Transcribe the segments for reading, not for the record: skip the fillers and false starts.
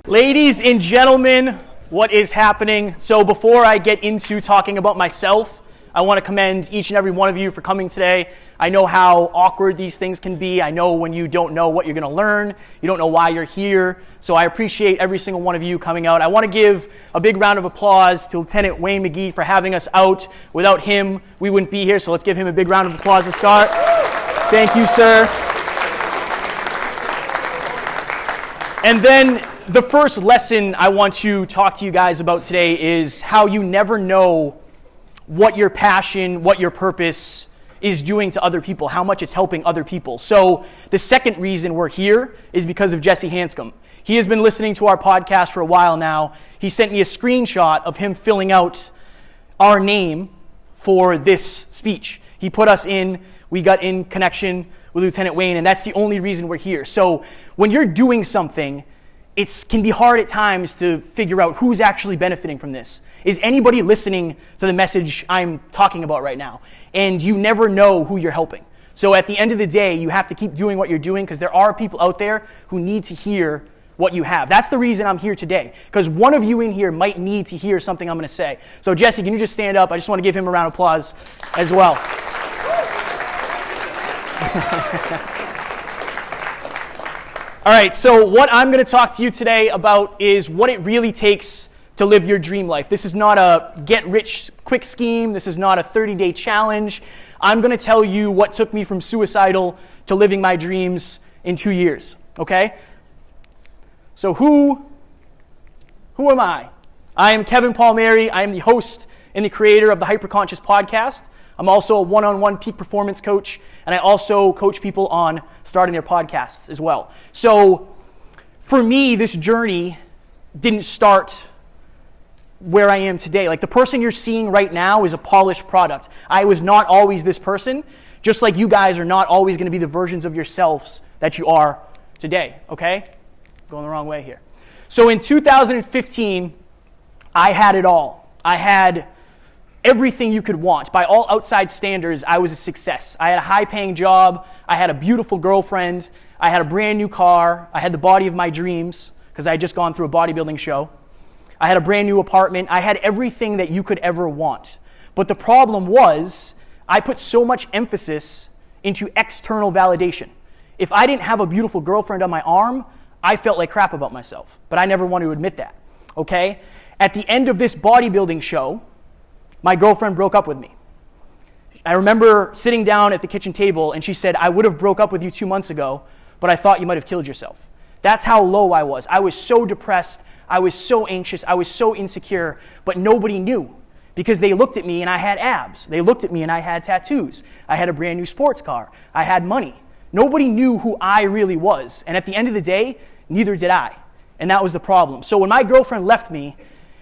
Ladies and gentlemen, what is happening? So before I get into talking about myself, I want to commend each and every one of you for coming today. I know how awkward these things can be. I know when you don't know what you're going to learn. You don't know why you're here. So I appreciate every single one of you coming out. I want to give a big round of applause to Lieutenant Wayne McGee for having us out. Without him, we wouldn't be here. So let's give him a big round of applause to start. Thank you, sir. And then the first lesson I want to talk to you guys about today is how you never know what your passion, what your purpose is doing to other people, how much it's helping other people. So the second reason we're here is because of Jesse Hanscom. He has been listening to our podcast for a while now. He sent me a screenshot of him filling out our name for this speech. He put us in, we got in connection with Lieutenant Wayne, and that's the only reason we're here. So when you're doing something, it can be hard at times to figure out who's actually benefiting from this. Is anybody listening to the message I'm talking about right now? And you never know who you're helping. So at the end of the day, you have to keep doing what you're doing because there are people out there who need to hear what you have. That's the reason I'm here today, because one of you in here might need to hear something I'm going to say. So Jesse, can you just stand up? I just want to give him a round of applause as well. All right, so what I'm going to talk to you today about is what it really takes to live your dream life. This is not a get-rich-quick scheme. This is not a 30-day challenge. I'm going to tell you what took me from suicidal to living my dreams in 2 years, okay? So who am I? I am Kevin Palmieri. I am the host and the creator of the Hyperconscious podcast. I'm also a one-on-one peak performance coach, and I also coach people on starting their podcasts as well. So for me, this journey didn't start where I am today. Like the person you're seeing right now is a polished product. I was not always this person, just like you guys are not always going to be the versions of yourselves that you are today, okay? Going the wrong way here. So in 2015, I had it all. I had everything you could want. By all outside standards, I was a success. I had a high-paying job. I had a beautiful girlfriend. I had a brand new car. I had the body of my dreams because I had just gone through a bodybuilding show. I had a brand new apartment. I had everything that you could ever want. But the problem was I put so much emphasis into external validation. If I didn't have a beautiful girlfriend on my arm, I felt like crap about myself. But I never wanted to admit that, okay? At the end of this bodybuilding show, my girlfriend broke up with me. I remember sitting down at the kitchen table and she said, I would have broke up with you 2 months ago, but I thought you might have killed yourself. That's how low I was. I was so depressed. I was so anxious. I was so insecure, but nobody knew because they looked at me and I had abs. They looked at me and I had tattoos. I had a brand new sports car. I had money. Nobody knew who I really was. And at the end of the day, neither did I. And that was the problem. So when my girlfriend left me,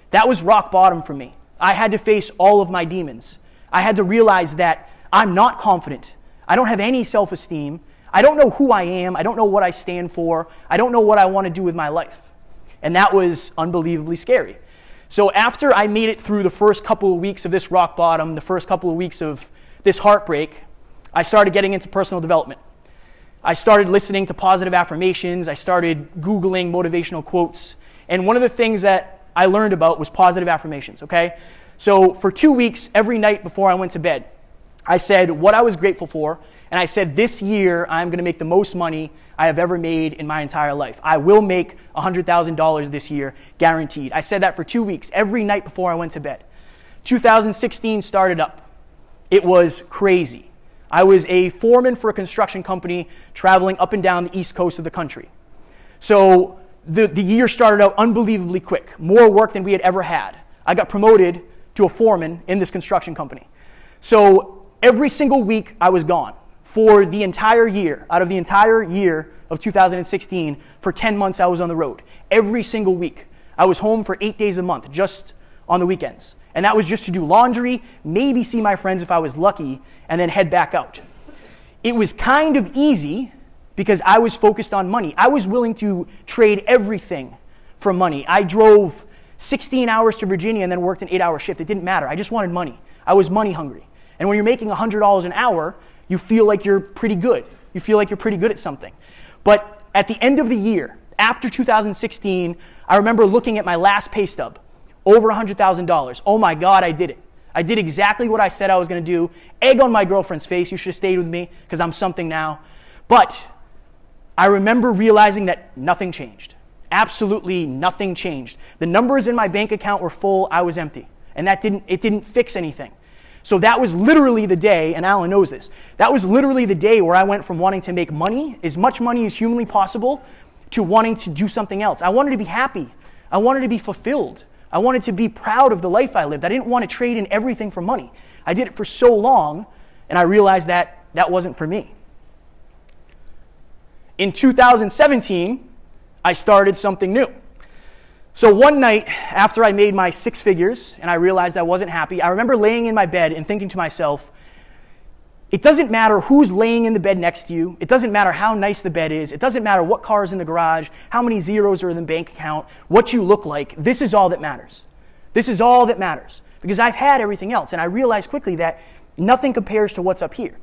that was rock bottom for me. I had to face all of my demons. I had to realize that I'm not confident. I don't have any self-esteem. I don't know who I am. I don't know what I stand for. I don't know what I want to do with my life. And that was unbelievably scary. So after I made it through the first couple of weeks of this rock bottom, the first couple of weeks of this heartbreak, I started getting into personal development. I started listening to positive affirmations. I started Googling motivational quotes. And one of the things that I learned about was positive affirmations, okay? So for 2 weeks, every night before I went to bed, I said what I was grateful for, and I said this year I'm going to make the most money I have ever made in my entire life. I will make $100,000 this year, guaranteed. I said that for 2 weeks, every night before I went to bed. 2016 started up. It was crazy. I was a foreman for a construction company traveling up and down the east coast of the country. So the year started out unbelievably quick, more work than we had ever had. I got promoted to a foreman in this construction company. So every single week I was gone for the entire year. Out of the entire year of 2016, for 10 months I was on the road. Every single week. I was home for 8 days a month, just on the weekends. And that was just to do laundry, maybe see my friends if I was lucky, and then head back out. It was kind of easy because I was focused on money. I was willing to trade everything for money. I drove 16 hours to Virginia and then worked an 8-hour shift. It didn't matter. I just wanted money. I was money hungry. And when you're making $100 an hour, you feel like you're pretty good. You feel like you're pretty good at something. But at the end of the year, after 2016, I remember looking at my last pay stub, over $100,000. Oh my God, I did it. I did exactly what I said I was going to do. Egg on my girlfriend's face. You should have stayed with me because I'm something now. But I remember realizing that nothing changed. Absolutely nothing changed. The numbers in my bank account were full. I was empty. And it didn't fix anything. So that was literally the day, and Alan knows this, that was literally the day where I went from wanting to make money, as much money as humanly possible, to wanting to do something else. I wanted to be happy. I wanted to be fulfilled. I wanted to be proud of the life I lived. I didn't want to trade in everything for money. I did it for so long, and I realized that that wasn't for me. In 2017, I started something new. So one night after I made my 6 figures and I realized I wasn't happy, I remember laying in my bed and thinking to myself, it doesn't matter who's laying in the bed next to you. It doesn't matter how nice the bed is. It doesn't matter what car is in the garage, how many zeros are in the bank account, what you look like. This is all that matters. This is all that matters because I've had everything else. And I realized quickly that nothing compares to what's up here.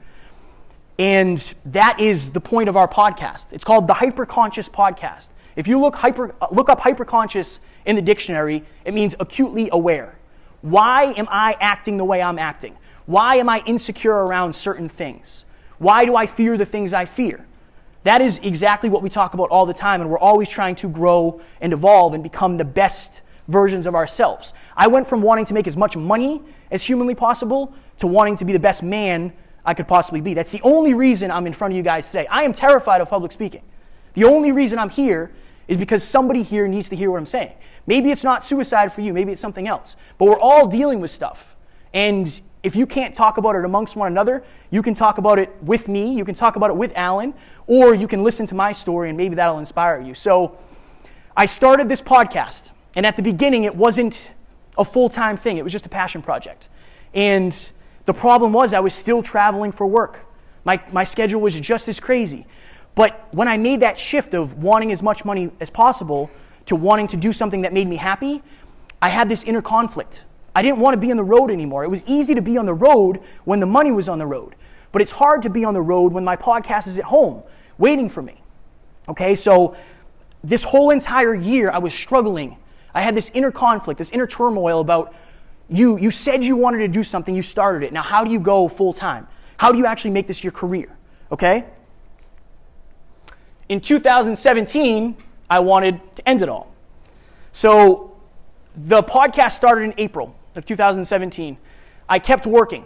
And that is the point of our podcast. It's called the Hyperconscious Podcast. If you look up hyperconscious in the dictionary, it means acutely aware. Why am I acting the way I'm acting? Why am I insecure around certain things? Why do I fear the things I fear? That is exactly what we talk about all the time, and we're always trying to grow and evolve and become the best versions of ourselves. I went from wanting to make as much money as humanly possible to wanting to be the best man I could possibly be. That's the only reason I'm in front of you guys today. I am terrified of public speaking. The only reason I'm here is because somebody here needs to hear what I'm saying. Maybe it's not suicide for you, maybe it's something else. But we're all dealing with stuff. And if you can't talk about it amongst one another, you can talk about it with me, you can talk about it with Alan, or you can listen to my story and maybe that'll inspire you. So I started this podcast, and at the beginning it wasn't a full-time thing, it was just a passion project. And the problem was I was still traveling for work. My schedule was just as crazy. But when I made that shift of wanting as much money as possible to wanting to do something that made me happy, I had this inner conflict. I didn't want to be on the road anymore. It was easy to be on the road when the money was on the road. But it's hard to be on the road when my podcast is at home waiting for me. Okay, so this whole entire year I was struggling. I had this inner conflict, this inner turmoil about you said you wanted to do something, you started it. Now how do you go full time? How do you actually make this your career? Okay? In 2017, I wanted to end it all. So the podcast started in April of 2017. I kept working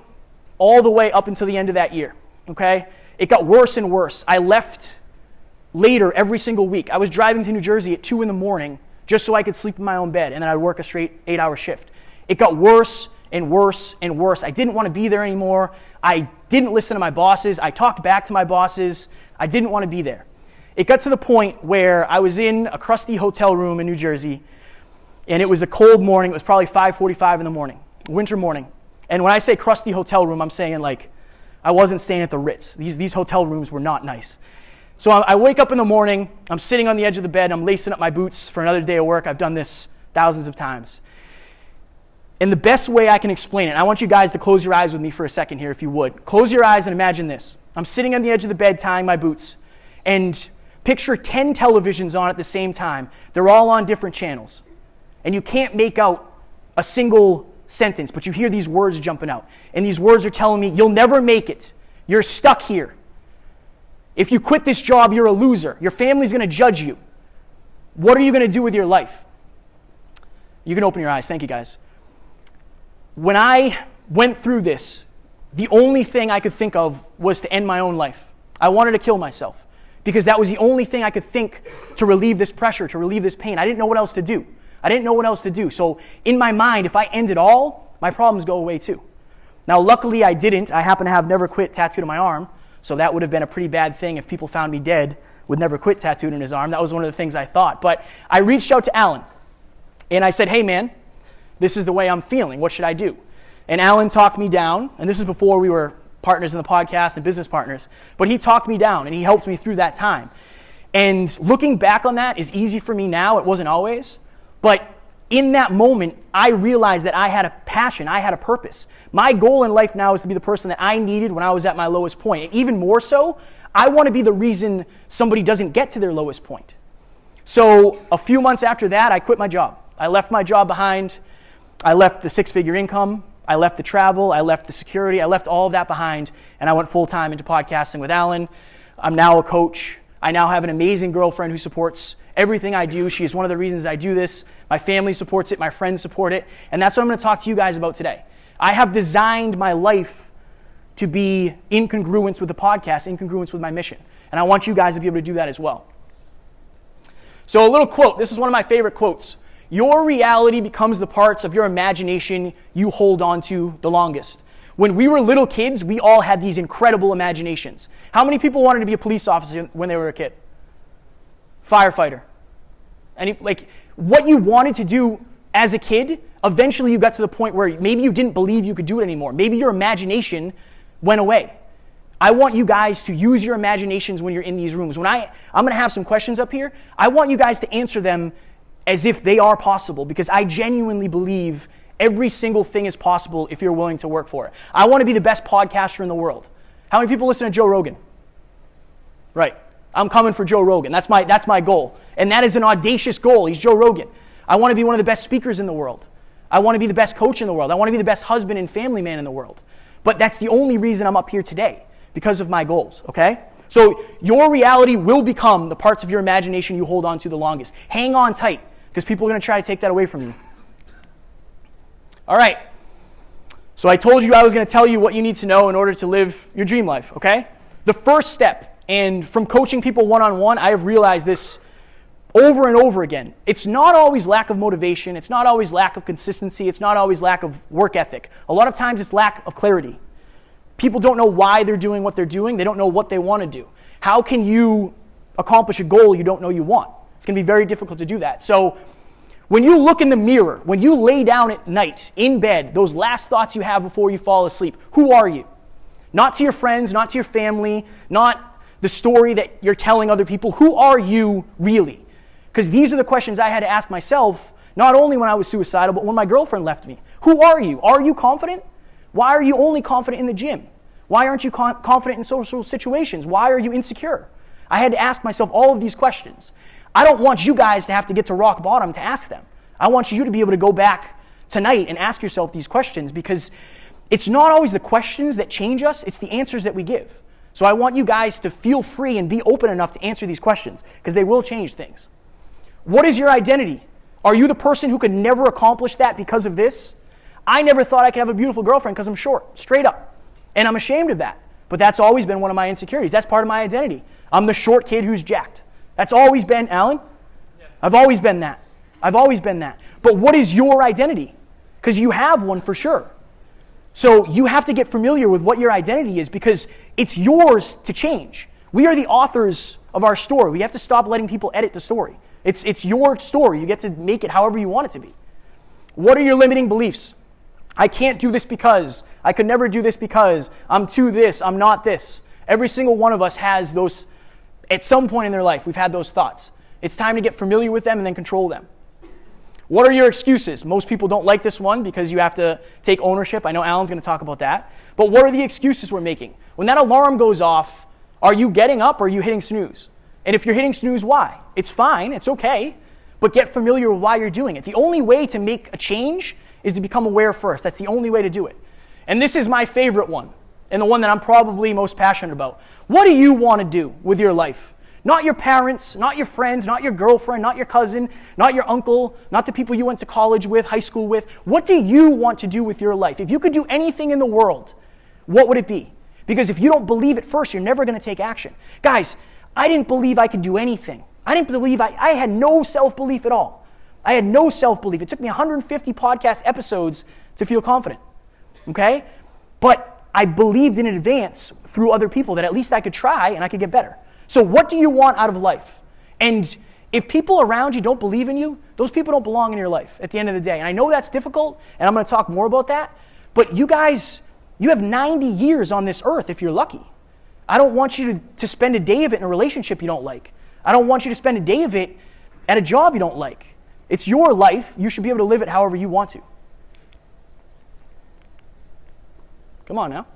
all the way up until the end of that year, okay? It got worse and worse. I left later every single week. I was driving to New Jersey at 2 in the morning just so I could sleep in my own bed, and then I'd work a straight 8-hour shift. It got worse and worse and worse. I didn't want to be there anymore. I didn't listen to my bosses. I talked back to my bosses. I didn't want to be there. It got to the point where I was in a crusty hotel room in New Jersey, and it was a cold morning. It was probably 5:45 in the morning, winter morning. And when I say crusty hotel room, I'm saying like I wasn't staying at the Ritz. These hotel rooms were not nice. So I wake up in the morning. I'm sitting on the edge of the bed. I'm lacing up my boots for another day of work. I've done this thousands of times. And the best way I can explain it, I want you guys to close your eyes with me for a second here, if you would. Close your eyes and imagine this. I'm sitting on the edge of the bed tying my boots, and picture 10 televisions on at the same time. They're all on different channels. And you can't make out a single sentence, but you hear these words jumping out. And these words are telling me, you'll never make it. You're stuck here. If you quit this job, you're a loser. Your family's going to judge you. What are you going to do with your life? You can open your eyes. Thank you, guys. When I went through this, the only thing I could think of was to end my own life. I wanted to kill myself because that was the only thing I could think to relieve this pressure, to relieve this pain. I didn't know what else to do. So in my mind, if I end it all, my problems go away too. Now, luckily I didn't. I happen to have Never Quit tattooed on my arm, so that would have been a pretty bad thing if people found me dead with Never Quit tattooed on his arm. That was one of the things I thought. But I reached out to Alan, and I said, hey man, this is the way I'm feeling. What should I do? And Alan talked me down, and this is before we were partners in the podcast and business partners, but he talked me down and he helped me through that time. And looking back on that is easy for me now. It wasn't always. But in that moment, I realized that I had a passion. I had a purpose. My goal in life now is to be the person that I needed when I was at my lowest point. And even more so, I want to be the reason somebody doesn't get to their lowest point. So a few months after that, I quit my job. I left my job behind. I left the six-figure income. I left the travel. I left the security. I left all of that behind, and I went full-time into podcasting with Alan. I'm now a coach. I now have an amazing girlfriend who supports everything I do. She is one of the reasons I do this. My family supports it. My friends support it. And that's what I'm going to talk to you guys about today. I have designed my life to be in congruence with the podcast, in congruence with my mission. And I want you guys to be able to do that as well. So a little quote. This is one of my favorite quotes. Your reality becomes the parts of your imagination you hold on to the longest. When we were little kids, we all had these incredible imaginations. How many people wanted to be a police officer when they were a kid? Firefighter. And what you wanted to do as a kid, eventually you got to the point where maybe you didn't believe you could do it anymore. Maybe your imagination went away. I want you guys to use your imaginations when you're in these rooms. I'm going to have some questions up here. I want you guys to answer them as if they are possible, because I genuinely believe every single thing is possible if you're willing to work for it. I want to be the best podcaster in the world. How many people listen to Joe Rogan? Right. I'm coming for Joe Rogan. That's my goal. And that is an audacious goal. He's Joe Rogan. I want to be one of the best speakers in the world. I want to be the best coach in the world. I want to be the best husband and family man in the world. But that's the only reason I'm up here today, because of my goals, okay? So your reality will become the parts of your imagination you hold on to the longest. Hang on tight, because people are going to try to take that away from you. All right. So I told you I was going to tell you what you need to know in order to live your dream life, okay? The first step, and from coaching people one-on-one, I have realized this over and over again. It's not always lack of motivation. It's not always lack of consistency. It's not always lack of work ethic. A lot of times it's lack of clarity. People don't know why they're doing what they're doing. They don't know what they want to do. How can you accomplish a goal you don't know you want? It's going to be very difficult to do that. So when you look in the mirror, when you lay down at night, in bed, those last thoughts you have before you fall asleep, who are you? Not to your friends, not to your family, not the story that you're telling other people. Who are you really? Because these are the questions I had to ask myself, not only when I was suicidal, but when my girlfriend left me. Who are you? Are you confident? Why are you only confident in the gym? Why aren't you confident in social situations? Why are you insecure? I had to ask myself all of these questions. I don't want you guys to have to get to rock bottom to ask them. I want you to be able to go back tonight and ask yourself these questions, because it's not always the questions that change us, it's the answers that we give. So I want you guys to feel free and be open enough to answer these questions, because they will change things. What is your identity? Are you the person who could never accomplish that because of this? I never thought I could have a beautiful girlfriend because I'm short, straight up. And I'm ashamed of that. But that's always been one of my insecurities. That's part of my identity. I'm the short kid who's jacked. That's always been, Alan? Yeah. I've always been that. I've always been that. But what is your identity? Because you have one for sure. So you have to get familiar with what your identity is, because it's yours to change. We are the authors of our story. We have to stop letting people edit the story. It's your story. You get to make it however you want it to be. What are your limiting beliefs? I can't do this because. I could never do this because. I'm too this. I'm not this. Every single one of us has those. At some point in their life, we've had those thoughts. It's time to get familiar with them and then control them. What are your excuses? Most people don't like this one because you have to take ownership. I know Alan's going to talk about that. But what are the excuses we're making? When that alarm goes off, are you getting up or are you hitting snooze? And if you're hitting snooze, why? It's fine. It's okay. But get familiar with why you're doing it. The only way to make a change is to become aware first. That's the only way to do it. And this is my favorite one, and the one that I'm probably most passionate about. What do you want to do with your life? Not your parents, not your friends, not your girlfriend, not your cousin, not your uncle, not the people you went to college with, high school with. What do you want to do with your life? If you could do anything in the world, what would it be? Because if you don't believe it first, you're never going to take action. Guys, I didn't believe I could do anything. I didn't believe I had no self-belief at all. I had no self-belief. It took me 150 podcast episodes to feel confident, okay? But I believed in advance through other people that at least I could try and I could get better. So what do you want out of life? And if people around you don't believe in you, those people don't belong in your life at the end of the day. And I know that's difficult, and I'm going to talk more about that. But you guys, you have 90 years on this earth if you're lucky. I don't want you to spend a day of it in a relationship you don't like. I don't want you to spend a day of it at a job you don't like. It's your life. You should be able to live it however you want to. Come on now.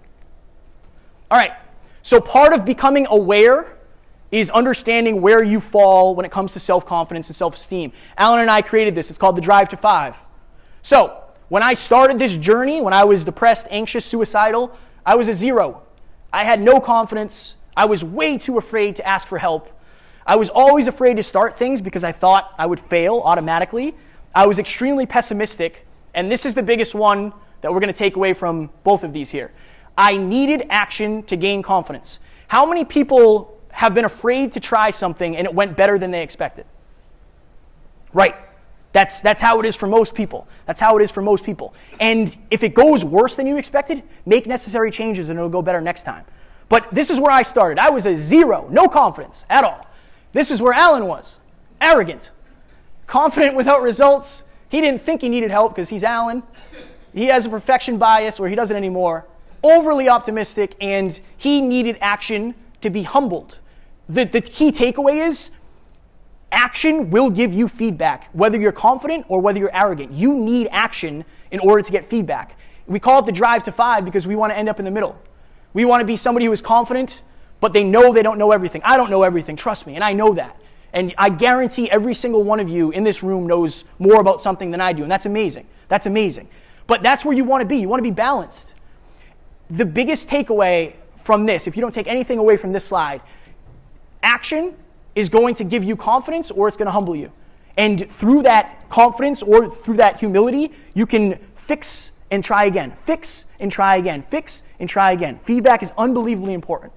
All right. So part of becoming aware is understanding where you fall when it comes to self-confidence and self-esteem. Alan and I created this. It's called the Drive to 5. So when I started this journey, when I was depressed, anxious, suicidal, I was a 0. I had no confidence. I was way too afraid to ask for help. I was always afraid to start things because I thought I would fail automatically. I was extremely pessimistic, and this is the biggest one that we're going to take away from both of these here. I needed action to gain confidence. How many people have been afraid to try something and it went better than they expected? Right. That's how it is for most people. That's how it is for most people. And if it goes worse than you expected, make necessary changes and it'll go better next time. But this is where I started. I was a 0, no confidence at all. This is where Alan was. Arrogant. Confident without results. He didn't think he needed help because he's Alan. He has a perfection bias where he doesn't anymore. Overly optimistic, and he needed action to be humbled. The key takeaway is action will give you feedback, whether you're confident or whether you're arrogant. You need action in order to get feedback. We call it the Drive to 5 because we want to end up in the middle. We want to be somebody who is confident, but they know they don't know everything. I don't know everything, trust me, and I know that. And I guarantee every single one of you in this room knows more about something than I do, and that's amazing. That's amazing. But that's where you want to be. You want to be balanced. The biggest takeaway from this, if you don't take anything away from this slide, action is going to give you confidence or it's going to humble you. And through that confidence or through that humility, you can fix and try again. Fix and try again. Fix and try again. Feedback is unbelievably important.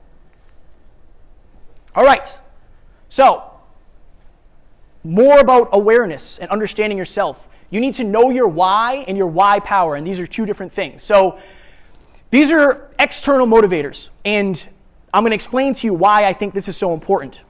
All right. So, more about awareness and understanding yourself. You need to know your why and your why power, and these are two different things. So, these are external motivators, and I'm going to explain to you why I think this is so important.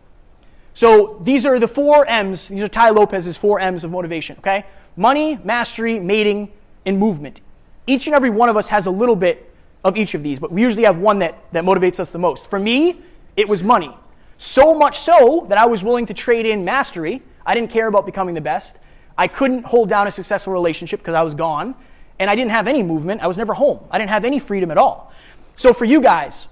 So these are the 4 M's. These are Ty Lopez's 4 M's of motivation, okay? Money, mastery, mating, and movement. Each and every one of us has a little bit of each of these, but we usually have one that motivates us the most. For me, it was money. So much so that I was willing to trade in mastery. I didn't care about becoming the best. I couldn't hold down a successful relationship because I was gone. And I didn't have any movement. I was never home. I didn't have any freedom at all. So for you guys,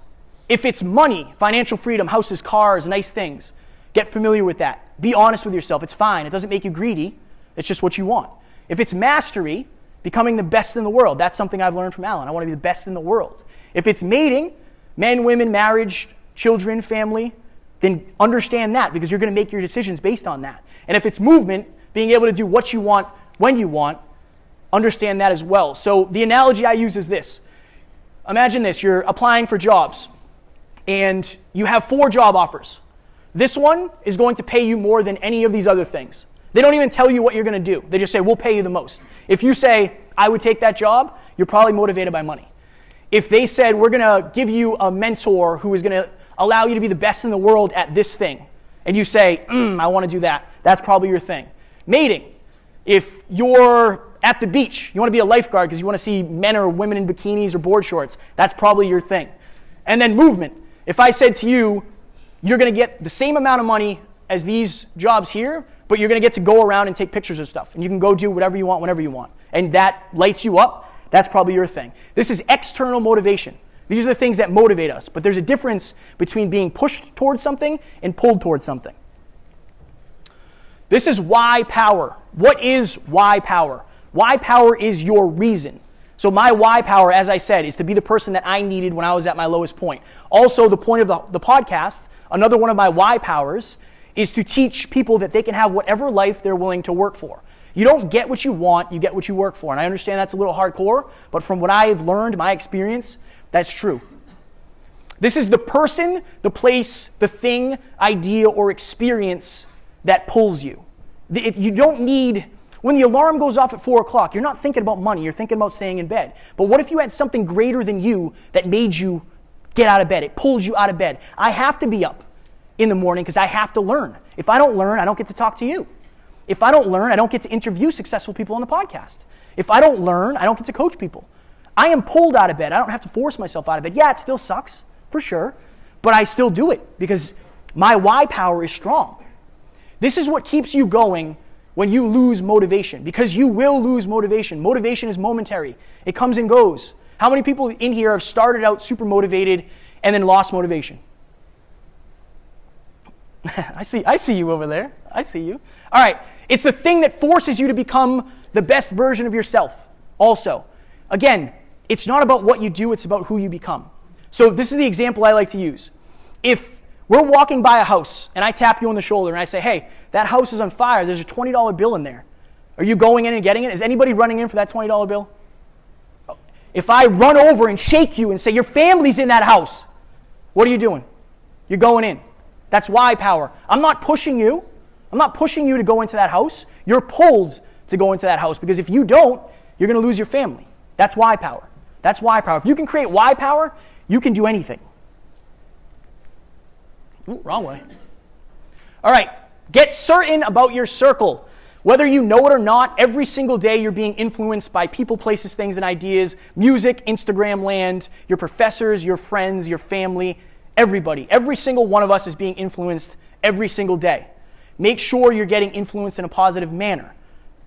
if it's money, financial freedom, houses, cars, nice things, get familiar with that. Be honest with yourself. It's fine. It doesn't make you greedy. It's just what you want. If it's mastery, becoming the best in the world, that's something I've learned from Alan. I want to be the best in the world. If it's mating, men, women, marriage, children, family, then understand that because you're going to make your decisions based on that. And if it's movement, being able to do what you want, when you want, understand that as well. So the analogy I use is this. Imagine this. You're applying for jobs, and you have 4 job offers. This one is going to pay you more than any of these other things. They don't even tell you what you're going to do. They just say, we'll pay you the most. If you say, I would take that job, you're probably motivated by money. If they said, we're going to give you a mentor who is going to allow you to be the best in the world at this thing, and you say, I want to do that, that's probably your thing. Mating. If you're at the beach, you want to be a lifeguard because you want to see men or women in bikinis or board shorts, that's probably your thing. And then movement. If I said to you, you're going to get the same amount of money as these jobs here, but you're going to get to go around and take pictures of stuff, and you can go do whatever you want whenever you want, and that lights you up, that's probably your thing. This is external motivation. These are the things that motivate us, but there's a difference between being pushed towards something and pulled towards something. This is why power. What is why power? Why power is your reason. So my why power, as I said, is to be the person that I needed when I was at my lowest point. Also, the point of the podcast, another one of my why powers, is to teach people that they can have whatever life they're willing to work for. You don't get what you want, you get what you work for. And I understand that's a little hardcore, but from what I've learned, my experience, that's true. This is the person, the place, the thing, idea, or experience that pulls you. You don't need, when the alarm goes off at 4 o'clock, you're not thinking about money, you're thinking about staying in bed. But what if you had something greater than you that made you get out of bed? It pulled you out of bed. I have to be up in the morning because I have to learn. If I don't learn, I don't get to talk to you. If I don't learn, I don't get to interview successful people on the podcast. If I don't learn, I don't get to coach people. I am pulled out of bed. I don't have to force myself out of bed. Yeah, it still sucks, for sure, but I still do it because my why power is strong. This is what keeps you going when you lose motivation, because you will lose motivation. Motivation is momentary. It comes and goes. How many people in here have started out super motivated and then lost motivation? I see you over there. I see you. All right. It's the thing that forces you to become the best version of yourself also. Again, it's not about what you do, it's about who you become. So this is the example I like to use. If we're walking by a house and I tap you on the shoulder and I say, hey, that house is on fire, there's a $20 bill in there. Are you going in and getting it? Is anybody running in for that $20 bill? If I run over and shake you and say, your family's in that house, what are you doing? You're going in. That's why power. I'm not pushing you. I'm not pushing you to go into that house. You're pulled to go into that house because if you don't, you're going to lose your family. That's why power. That's why power. If you can create why power, you can do anything. Ooh, wrong way. All right. Get certain about your circle. Whether you know it or not, every single day you're being influenced by people, places, things, and ideas, music, Instagram land, your professors, your friends, your family, everybody. Every single one of us is being influenced every single day. Make sure you're getting influenced in a positive manner.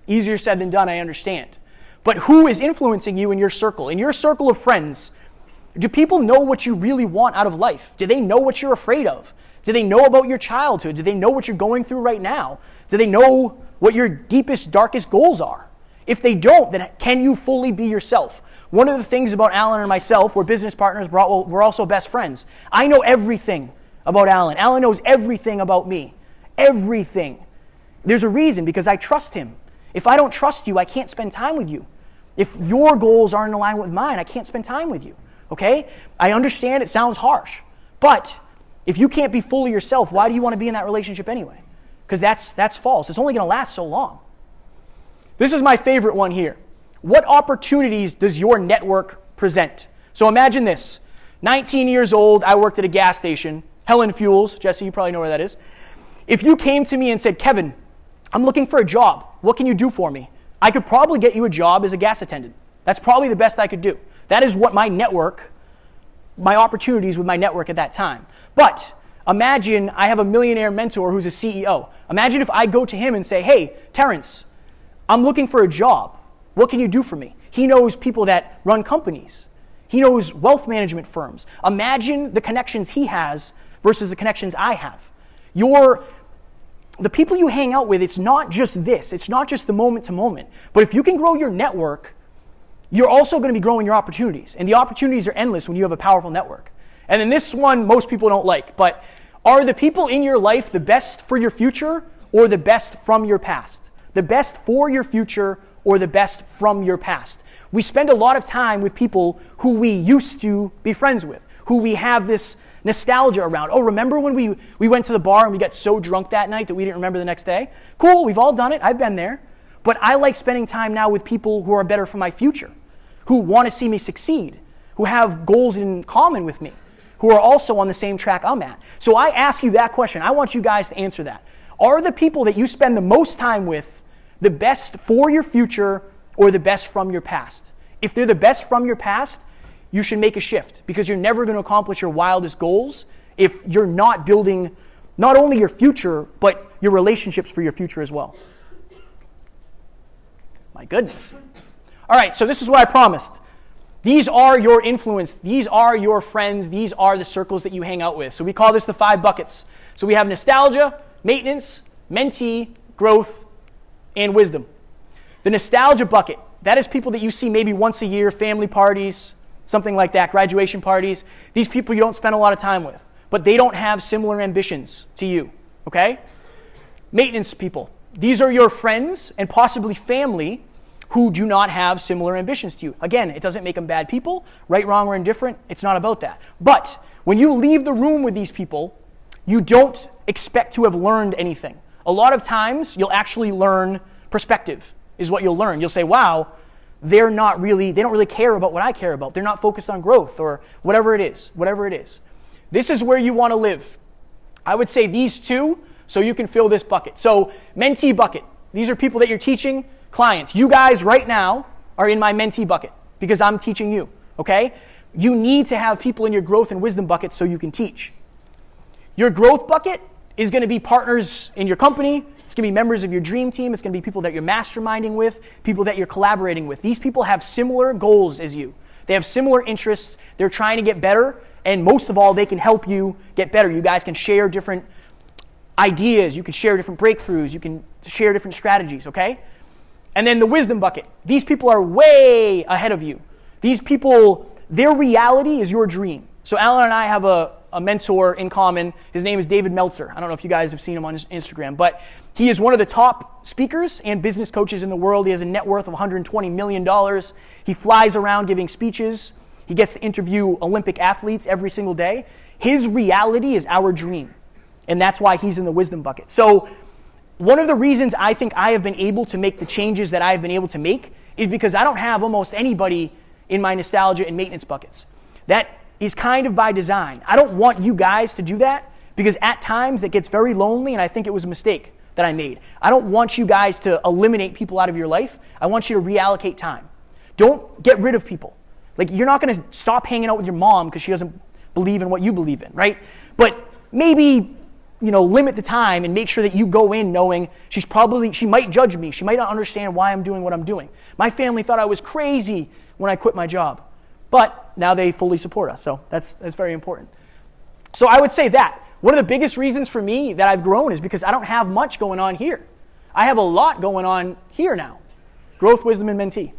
Easier said than done, I understand. But who is influencing you in your circle? In your circle of friends, do people know what you really want out of life? Do they know what you're afraid of? Do they know about your childhood? Do they know what you're going through right now? Do they know what your deepest, darkest goals are? If they don't, then can you fully be yourself? One of the things about Alan and myself, we're business partners, we're also best friends. I know everything about Alan. Alan knows everything about me. Everything. There's a reason, because I trust him. If I don't trust you, I can't spend time with you. If your goals aren't in line with mine, I can't spend time with you. Okay? I understand it sounds harsh, but if you can't be fully yourself, why do you want to be in that relationship anyway? Because that's false. It's only going to last so long. This is my favorite one here. What opportunities does your network present? So imagine this. 19 years old, I worked at a gas station, Helen Fuels. Jesse, you probably know where that is. If you came to me and said, Kevin, I'm looking for a job. What can you do for me? I could probably get you a job as a gas attendant. That's probably the best I could do. That is what my network, my opportunities with my network at that time. But imagine I have a millionaire mentor who's a CEO. Imagine if I go to him and say, hey, Terrence, I'm looking for a job. What can you do for me? He knows people that run companies. He knows wealth management firms. Imagine the connections he has versus the connections I have. The people you hang out with, it's not just this. It's not just the moment to moment. But if you can grow your network, you're also going to be growing your opportunities. And the opportunities are endless when you have a powerful network. And then this one, most people don't like. But are the people in your life the best for your future or the best from your past? The best for your future or the best from your past? We spend a lot of time with people who we used to be friends with, who we have this nostalgia around. Oh, remember when we went to the bar and we got so drunk that night that we didn't remember the next day? Cool, we've all done it. I've been there. But I like spending time now with people who are better for my future, who want to see me succeed, who have goals in common with me, who are also on the same track I'm at. So I ask you that question. I want you guys to answer that. Are the people that you spend the most time with the best for your future or the best from your past? If they're the best from your past, you should make a shift, because you're never going to accomplish your wildest goals if you're not building not only your future, but your relationships for your future as well. My goodness. All right, so this is what I promised. These are your influence. These are your friends. These are the circles that you hang out with. So we call this the 5 buckets. So we have nostalgia, maintenance, mentee, growth, and wisdom. The nostalgia bucket, that is people that you see maybe once a year, family parties, something like that, graduation parties. These people you don't spend a lot of time with, but they don't have similar ambitions to you, okay? Maintenance people. These are your friends and possibly family who do not have similar ambitions to you. Again, it doesn't make them bad people, right, wrong, or indifferent. It's not about that. But when you leave the room with these people, you don't expect to have learned anything. A lot of times, you'll actually learn perspective is what you'll learn. You'll say, wow, they don't really care about what I care about. They're not focused on growth or whatever it is. This is where you want to live. I would say these 2 so you can fill this bucket. So mentee bucket. These are people that you're teaching, clients. You guys right now are in my mentee bucket because I'm teaching you, okay? You need to have people in your growth and wisdom bucket so you can teach. Your growth bucket is going to be partners in your company. It's going to be members of your dream team. It's going to be people that you're masterminding with, people that you're collaborating with. These people have similar goals as you. They have similar interests. They're trying to get better. And most of all, they can help you get better. You guys can share different ideas. You can share different breakthroughs. You can share different strategies, okay? And then the wisdom bucket. These people are way ahead of you. These people, their reality is your dream. So Alan and I have a mentor in common. His name is David Meltzer. I don't know if you guys have seen him on Instagram, but he is one of the top speakers and business coaches in the world. He has a net worth of $120 million. He flies around giving speeches. He gets to interview Olympic athletes every single day. His reality is our dream, and that's why he's in the wisdom bucket. So one of the reasons I think I have been able to make the changes that I've been able to make is because I don't have almost anybody in my nostalgia and maintenance buckets. That is kind of by design. I don't want you guys to do that because at times it gets very lonely, and I think it was a mistake that I made. I don't want you guys to eliminate people out of your life. I want you to reallocate time. Don't get rid of people. Like, you're not going to stop hanging out with your mom because she doesn't believe in what you believe in, right? But maybe, limit the time and make sure that you go in knowing she might judge me. She might not understand why I'm doing what I'm doing. My family thought I was crazy when I quit my job, but now they fully support us. So that's very important. So I would say that one of the biggest reasons for me that I've grown is because I don't have much going on here. I have a lot going on here now. Growth, wisdom, and mentee.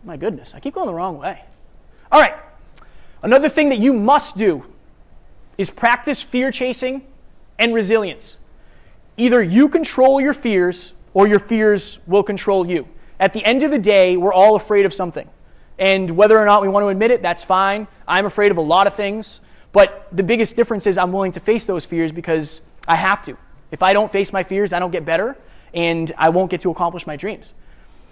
My goodness, I keep going the wrong way. All right, another thing that you must do is practice fear chasing and resilience. Either you control your fears or your fears will control you. At the end of the day, we're all afraid of something. And whether or not we want to admit it, that's fine. I'm afraid of a lot of things. But the biggest difference is I'm willing to face those fears because I have to. If I don't face my fears, I don't get better, and I won't get to accomplish my dreams.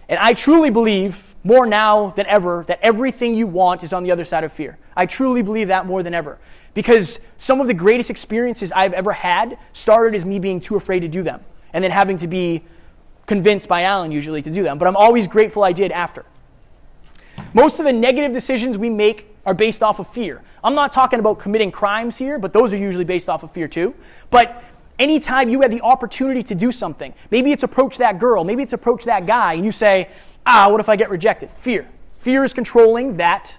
And I truly believe, more now than ever, that everything you want is on the other side of fear. I truly believe that more than ever. Because some of the greatest experiences I've ever had started as me being too afraid to do them, and then having to be convinced by Alan usually to do them. But I'm always grateful I did after. Most of the negative decisions we make are based off of fear. I'm not talking about committing crimes here, but those are usually based off of fear too. But anytime you have the opportunity to do something, maybe it's approach that girl, maybe it's approach that guy, and you say, what if I get rejected? Fear. Fear is controlling that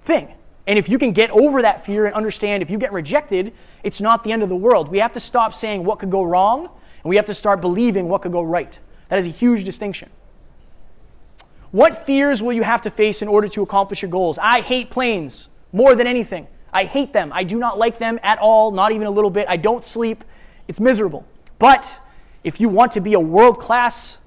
thing. And if you can get over that fear and understand if you get rejected, it's not the end of the world. We have to stop saying what could go wrong, and we have to start believing what could go right. That is a huge distinction. What fears will you have to face in order to accomplish your goals? I hate planes more than anything. I hate them. I do not like them at all, not even a little bit. I don't sleep. It's miserable. But if you want to be a world-class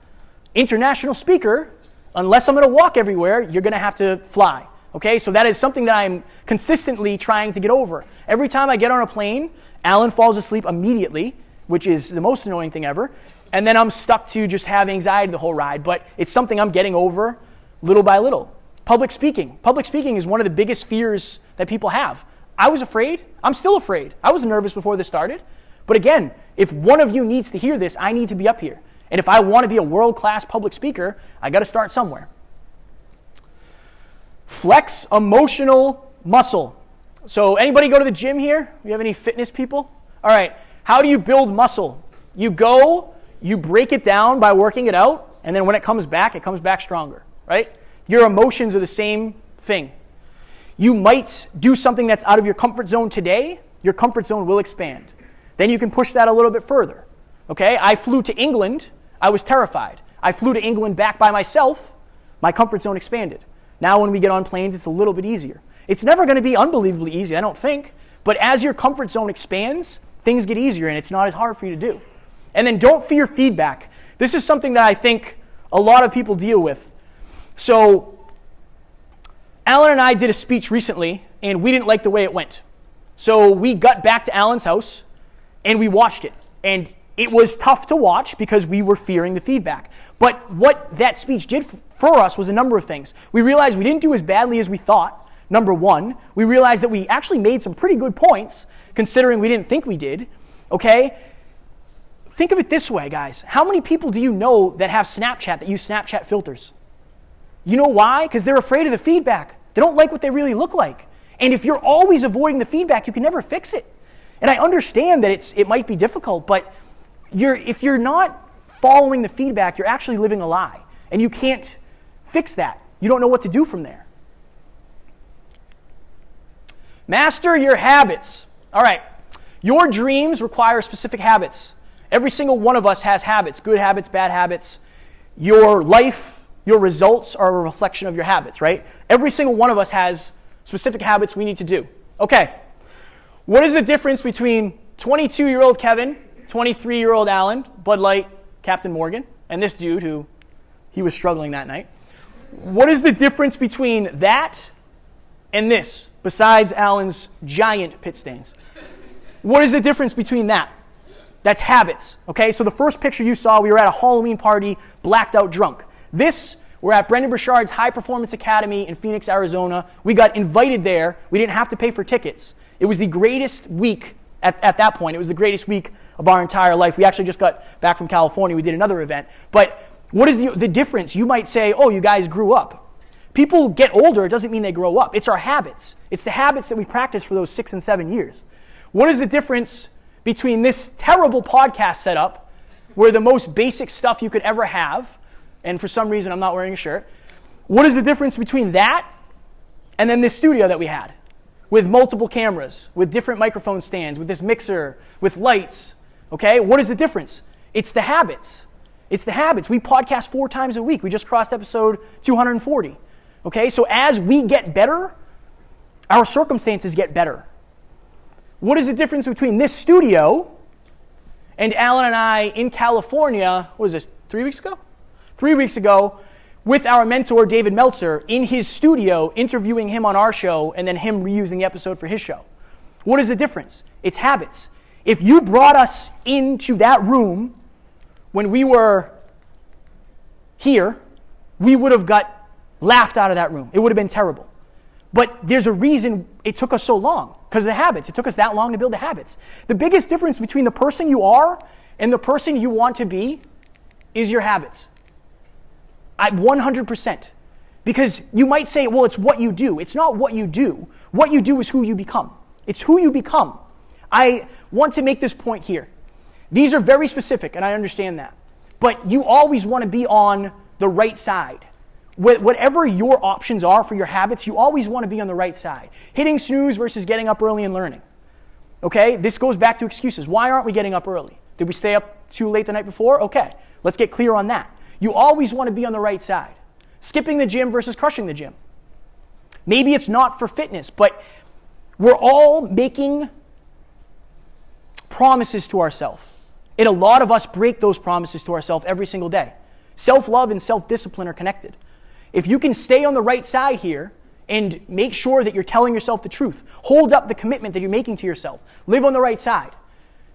international speaker, unless I'm going to walk everywhere, you're going to have to fly. Okay, so that is something that I'm consistently trying to get over. Every time I get on a plane, Alan falls asleep immediately, which is the most annoying thing ever. And then I'm stuck to just have anxiety the whole ride. But it's something I'm getting over little by little. Public speaking. Public speaking is one of the biggest fears that people have. I was afraid. I'm still afraid. I was nervous before this started. But again, if one of you needs to hear this, I need to be up here. And if I want to be a world-class public speaker, I got to start somewhere. Flex emotional muscle. So anybody go to the gym here? You have any fitness people? All right. How do you build muscle? You go, you break it down by working it out, and then when it comes back stronger, right? Your emotions are the same thing. You might do something that's out of your comfort zone today. Your comfort zone will expand. Then you can push that a little bit further. Okay? I flew to England. I was terrified. I flew to England back by myself. My comfort zone expanded. Now when we get on planes, it's a little bit easier. It's never going to be unbelievably easy, I don't think. But as your comfort zone expands, things get easier and it's not as hard for you to do. And then don't fear feedback. This is something that I think a lot of people deal with. So Alan and I did a speech recently and we didn't like the way it went. So we got back to Alan's house and we watched it. And it was tough to watch because we were fearing the feedback. But what that speech did for us was a number of things. We realized we didn't do as badly as we thought, number one. We realized that we actually made some pretty good points, considering we didn't think we did, okay? Think of it this way, guys. How many people do you know that have Snapchat, that use Snapchat filters? You know why? Because they're afraid of the feedback. They don't like what they really look like. And if you're always avoiding the feedback, you can never fix it. And I understand that it might be difficult, but if you're not following the feedback, you're actually living a lie. And you can't fix that. You don't know what to do from there. Master your habits. All right. Your dreams require specific habits. Every single one of us has habits, good habits, bad habits. Your life, your results are a reflection of your habits, right? Every single one of us has specific habits we need to do. Okay, what is the difference between 22-year-old Kevin, 23-year-old Alan, Bud Light, Captain Morgan, and this dude who he was struggling that night? What is the difference between that and this, besides Alan's giant pit stains? What is the difference between that? That's habits, okay? So the first picture you saw, we were at a Halloween party, blacked out drunk. This, we're at Brendan Burchard's High Performance Academy in Phoenix, Arizona. We got invited there. We didn't have to pay for tickets. It was the greatest week at that point. It was the greatest week of our entire life. We actually just got back from California. We did another event. But what is the difference? You might say, oh, you guys grew up. People get older. It doesn't mean they grow up. It's our habits. It's the habits that we practice for those 6 and 7 years. What is the difference between this terrible podcast setup, where the most basic stuff you could ever have, and for some reason I'm not wearing a shirt, what is the difference between that and then this studio that we had, with multiple cameras, with different microphone stands, with this mixer, with lights, okay? What is the difference? It's the habits. It's the habits. We podcast 4 times a week. We just crossed episode 240, okay? So as we get better, our circumstances get better. What is the difference between this studio and Alan and I in California, what was this, 3 weeks ago? 3 weeks ago, with our mentor, David Meltzer, in his studio, interviewing him on our show, and then him reusing the episode for his show. What is the difference? It's habits. If you brought us into that room when we were here, we would have got laughed out of that room. It would have been terrible. But there's a reason it took us so long, because of the habits. It took us that long to build the habits. The biggest difference between the person you are and the person you want to be is your habits. 100%. Because you might say, well, it's what you do. It's not what you do. What you do is who you become. It's who you become. I want to make this point here. These are very specific, and I understand that. But you always want to be on the right side. Whatever your options are for your habits, you always want to be on the right side. Hitting snooze versus getting up early and learning. Okay, this goes back to excuses. Why aren't we getting up early? Did we stay up too late the night before? Okay, let's get clear on that. You always want to be on the right side. Skipping the gym versus crushing the gym. Maybe it's not for fitness, but we're all making promises to ourselves. And a lot of us break those promises to ourselves every single day. Self-love and self-discipline are connected. If you can stay on the right side here and make sure that you're telling yourself the truth, hold up the commitment that you're making to yourself, live on the right side.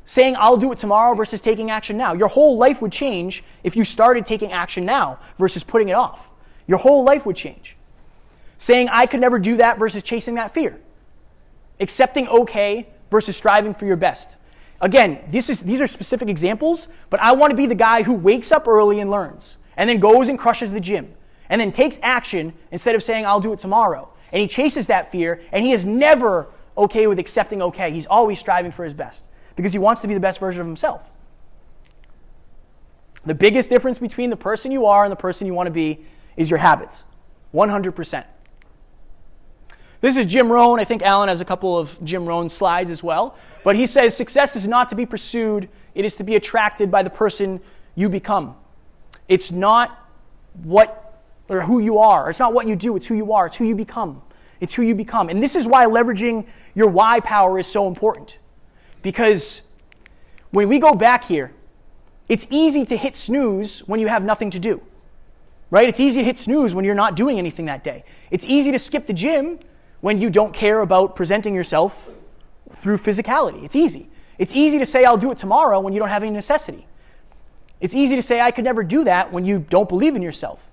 Saying, I'll do it tomorrow versus taking action now. Your whole life would change if you started taking action now versus putting it off. Your whole life would change. Saying, I could never do that versus chasing that fear. Accepting okay versus striving for your best. Again, these are specific examples, but I want to be the guy who wakes up early and learns, and then goes and crushes the gym, and then takes action instead of saying, I'll do it tomorrow. And he chases that fear, and he is never okay with accepting okay. He's always striving for his best because he wants to be the best version of himself. The biggest difference between the person you are and the person you want to be is your habits. 100%. This is Jim Rohn. I think Alan has a couple of Jim Rohn slides as well. But he says, success is not to be pursued. It is to be attracted by the person you become. It's not what or who you are. It's not what you do. It's who you are. It's who you become. It's who you become. And this is why leveraging your why power is so important. Because when we go back here, it's easy to hit snooze when you have nothing to do. Right? It's easy to hit snooze when you're not doing anything that day. It's easy to skip the gym when you don't care about presenting yourself through physicality. It's easy. It's easy to say, I'll do it tomorrow when you don't have any necessity. It's easy to say, I could never do that when you don't believe in yourself.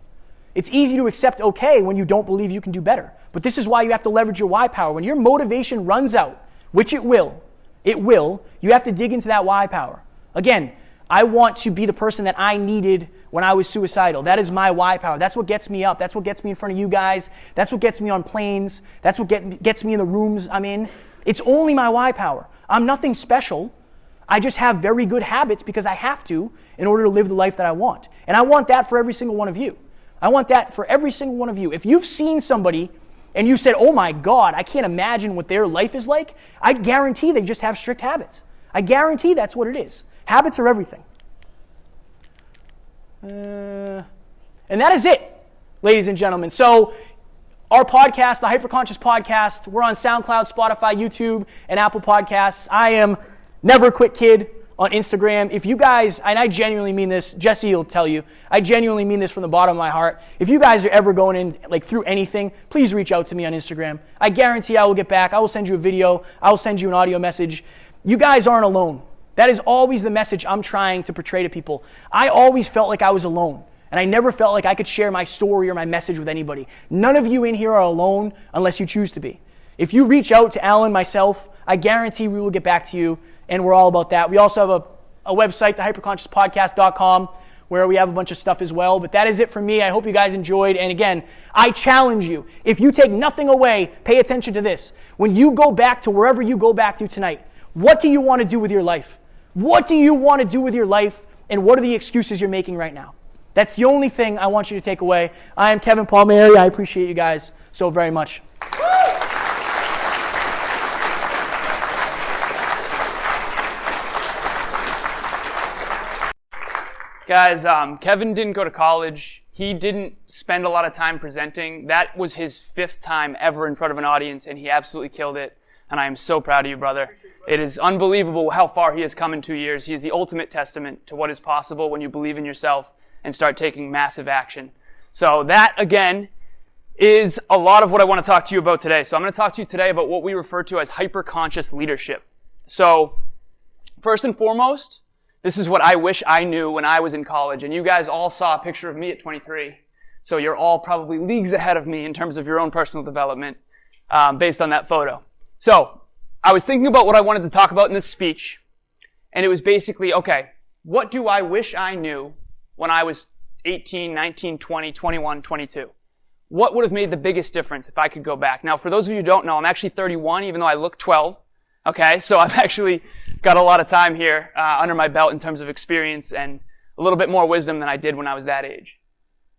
It's easy to accept okay when you don't believe you can do better. But this is why you have to leverage your why power. When your motivation runs out, which it will, you have to dig into that why power. Again, I want to be the person that I needed when I was suicidal. That is my why power. That's what gets me up. That's what gets me in front of you guys. That's what gets me on planes. That's what gets me in the rooms I'm in. It's only my why power. I'm nothing special. I just have very good habits because I have to in order to live the life that I want. And I want that for every single one of you. I want that for every single one of you. If you've seen somebody and you said, oh my God, I can't imagine what their life is like, I guarantee they just have strict habits. I guarantee that's what it is. Habits are everything. And that is it, ladies and gentlemen. So our podcast, the Hyperconscious Podcast, we're on SoundCloud, Spotify, YouTube, and Apple Podcasts. I am Never Quit Kid on Instagram. If you guys, and I genuinely mean this, Jesse will tell you, I genuinely mean this from the bottom of my heart. If you guys are ever going in through anything, please reach out to me on Instagram. I guarantee I will get back. I will send you a video. I will send you an audio message. You guys aren't alone. That is always the message I'm trying to portray to people. I always felt like I was alone, and I never felt like I could share my story or my message with anybody. None of you in here are alone unless you choose to be. If you reach out to Alan, myself, I guarantee we will get back to you, and we're all about that. We also have a website, thehyperconsciouspodcast.com, where we have a bunch of stuff as well. But that is it for me. I hope you guys enjoyed. And again, I challenge you, if you take nothing away, pay attention to this. When you go back to wherever you go back to tonight, what do you want to do with your life? What do you want to do with your life, and what are the excuses you're making right now? That's the only thing I want you to take away. I am Kevin Palmieri. I appreciate you guys so very much. Guys, Kevin didn't go to college. He didn't spend a lot of time presenting. That was his 5th time ever in front of an audience, and he absolutely killed it. And I am so proud of you, brother. It is unbelievable how far he has come in 2 years. He is the ultimate testament to what is possible when you believe in yourself and start taking massive action. So that, again, is a lot of what I want to talk to you about today. So I'm going to talk to you today about what we refer to as hyper-conscious leadership. So first and foremost, this is what I wish I knew when I was in college. And you guys all saw a picture of me at 23. So you're all probably leagues ahead of me in terms of your own personal development based on that photo. So I was thinking about what I wanted to talk about in this speech. And it was basically, okay, what do I wish I knew when I was 18, 19, 20, 21, 22? What would have made the biggest difference if I could go back? Now, for those of you who don't know, I'm actually 31, even though I look 12. Okay, so I've actually got a lot of time here under my belt in terms of experience and a little bit more wisdom than I did when I was that age.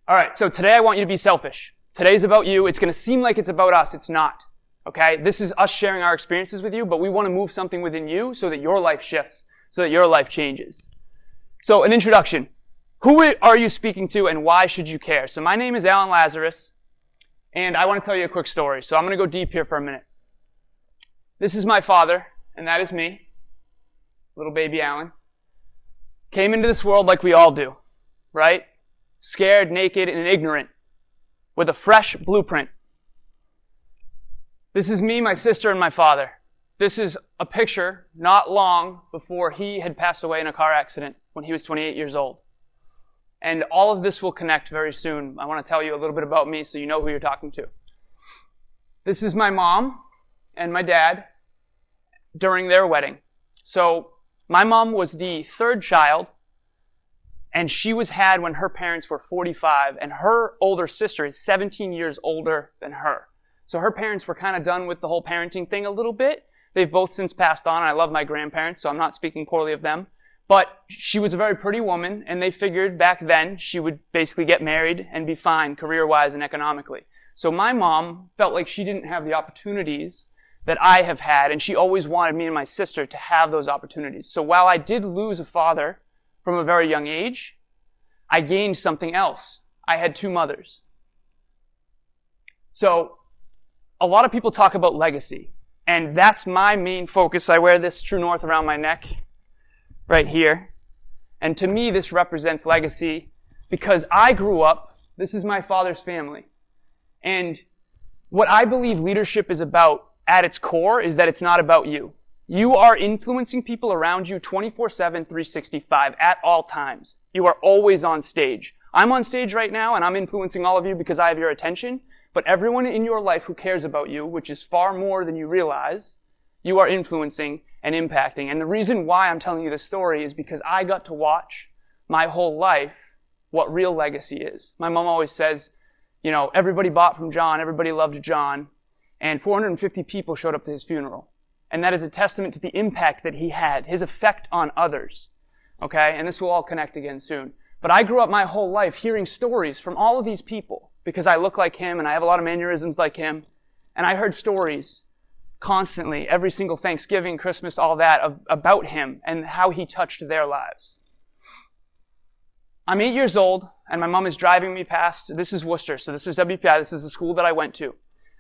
All right, so today I want you to be selfish. Today's about you. It's going to seem like it's about us. It's not. Okay, this is us sharing our experiences with you, but we want to move something within you so that your life shifts, so that your life changes. So, an introduction. Who are you speaking to and why should you care? So, my name is Alan Lazarus, and I want to tell you a quick story. So, I'm going to go deep here for a minute. This is my father, and that is me, little baby Alan. Came into this world like we all do, right? Scared, naked, and ignorant, with a fresh blueprint. This is me, my sister, and my father. This is a picture not long before he had passed away in a car accident when he was 28 years old. And all of this will connect very soon. I want to tell you a little bit about me so you know who you're talking to. This is my mom and my dad during their wedding. So my mom was the 3rd child, and she was had when her parents were 45, and her older sister is 17 years older than her. So her parents were kind of done with the whole parenting thing a little bit. They've both since passed on, and I love my grandparents, so I'm not speaking poorly of them. But she was a very pretty woman, and they figured back then she would basically get married and be fine career-wise and economically. So my mom felt like she didn't have the opportunities that I have had, and she always wanted me and my sister to have those opportunities. So while I did lose a father from a very young age, I gained something else. I had 2 mothers. So a lot of people talk about legacy, and that's my main focus. I wear this True North around my neck right here. And to me, this represents legacy because I grew up, this is my father's family. And what I believe leadership is about at its core is that it's not about you. You are influencing people around you 24/7, 365 at all times. You are always on stage. I'm on stage right now, and I'm influencing all of you because I have your attention. But everyone in your life who cares about you, which is far more than you realize, you are influencing and impacting. And the reason why I'm telling you this story is because I got to watch my whole life what real legacy is. My mom always says, you know, everybody bought from John, everybody loved John, and 450 people showed up to his funeral. And that is a testament to the impact that he had, his effect on others. Okay? And this will all connect again soon. But I grew up my whole life hearing stories from all of these people because I look like him and I have a lot of mannerisms like him. And I heard stories constantly, every single Thanksgiving, Christmas, all that, about him and how he touched their lives. I'm 8 years old, and my mom is driving me past, this is Worcester, so this is WPI, this is the school that I went to.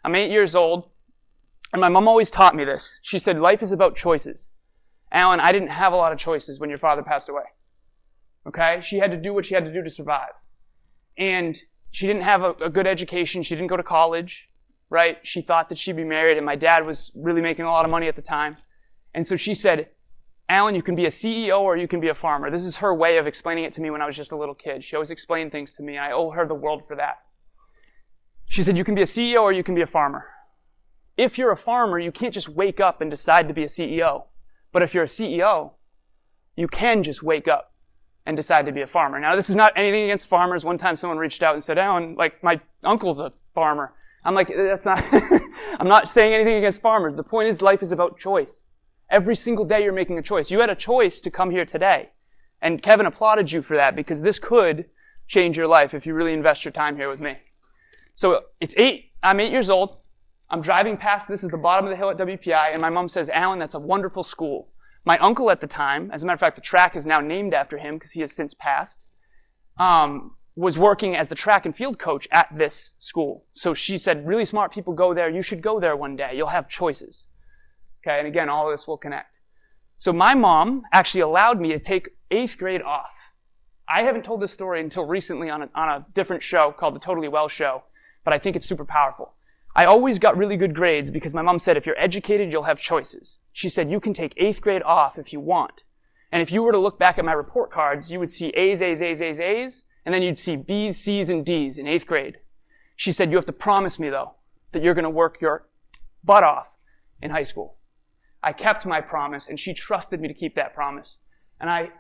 I'm 8 years old, and my mom always taught me this. She said, life is about choices. Alan, I didn't have a lot of choices when your father passed away. Okay? She had to do what she had to do to survive. And she didn't have a good education. She didn't go to college, right? She thought that she'd be married, and my dad was really making a lot of money at the time. And so she said, Alan, you can be a CEO or you can be a farmer. This is her way of explaining it to me when I was just a little kid. She always explained things to me, and I owe her the world for that. She said, you can be a CEO or you can be a farmer. If you're a farmer, you can't just wake up and decide to be a CEO. But if you're a CEO, you can just wake up and decide to be a farmer. Now, this is not anything against farmers. One time someone reached out and said, Alan, like, my uncle's a farmer. I'm like, that's not, I'm not saying anything against farmers. The point is, life is about choice. Every single day you're making a choice. You had a choice to come here today. And Kevin applauded you for that, because this could change your life if you really invest your time here with me. So I'm 8 years old. I'm driving past, this is the bottom of the hill at WPI, and my mom says, Alan, that's a wonderful school. My uncle at the time, as a matter of fact, the track is now named after him because he has since passed, was working as the track and field coach at this school. So she said, really smart people go there. You should go there one day. You'll have choices. Okay, and again, all of this will connect. So my mom actually allowed me to take 8th grade off. I haven't told this story until recently on a different show called The Totally Well Show, but I think it's super powerful. I always got really good grades because my mom said, if you're educated, you'll have choices. She said, you can take 8th grade off if you want. And if you were to look back at my report cards, you would see A's, A's, A's, A's, A's, and then you'd see B's, C's, and D's in 8th grade. She said, you have to promise me, though, that you're going to work your butt off in high school. I kept my promise, and she trusted me to keep that promise. And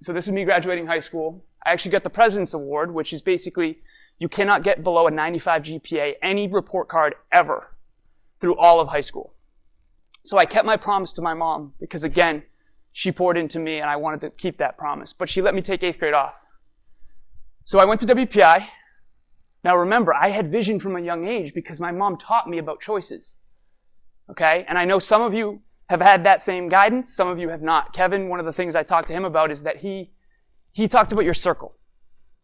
so this is me graduating high school. I actually got the President's Award, which is basically, you cannot get below a 95 GPA, any report card ever, through all of high school. So I kept my promise to my mom because, again, she poured into me and I wanted to keep that promise. But she let me take 8th grade off. So I went to WPI. Now remember, I had vision from a young age because my mom taught me about choices. Okay? And I know some of you have had that same guidance. Some of you have not. Kevin, one of the things I talked to him about is that he talked about your circle.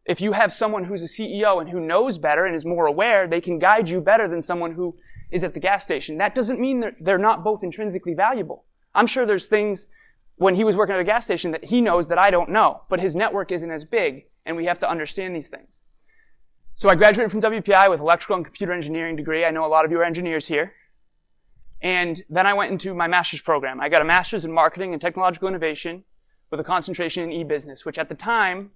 If you have someone who's a CEO and who knows better and is more aware, they can guide you better than someone who is at the gas station. That doesn't mean they're not both intrinsically valuable. I'm sure there's things when he was working at a gas station that he knows that I don't know, but his network isn't as big, and we have to understand these things. So I graduated from WPI with electrical and computer engineering degree. I know a lot of you are engineers here. And then I went into my master's program. I got a master's in marketing and technological innovation with a concentration in e-business, which at the time,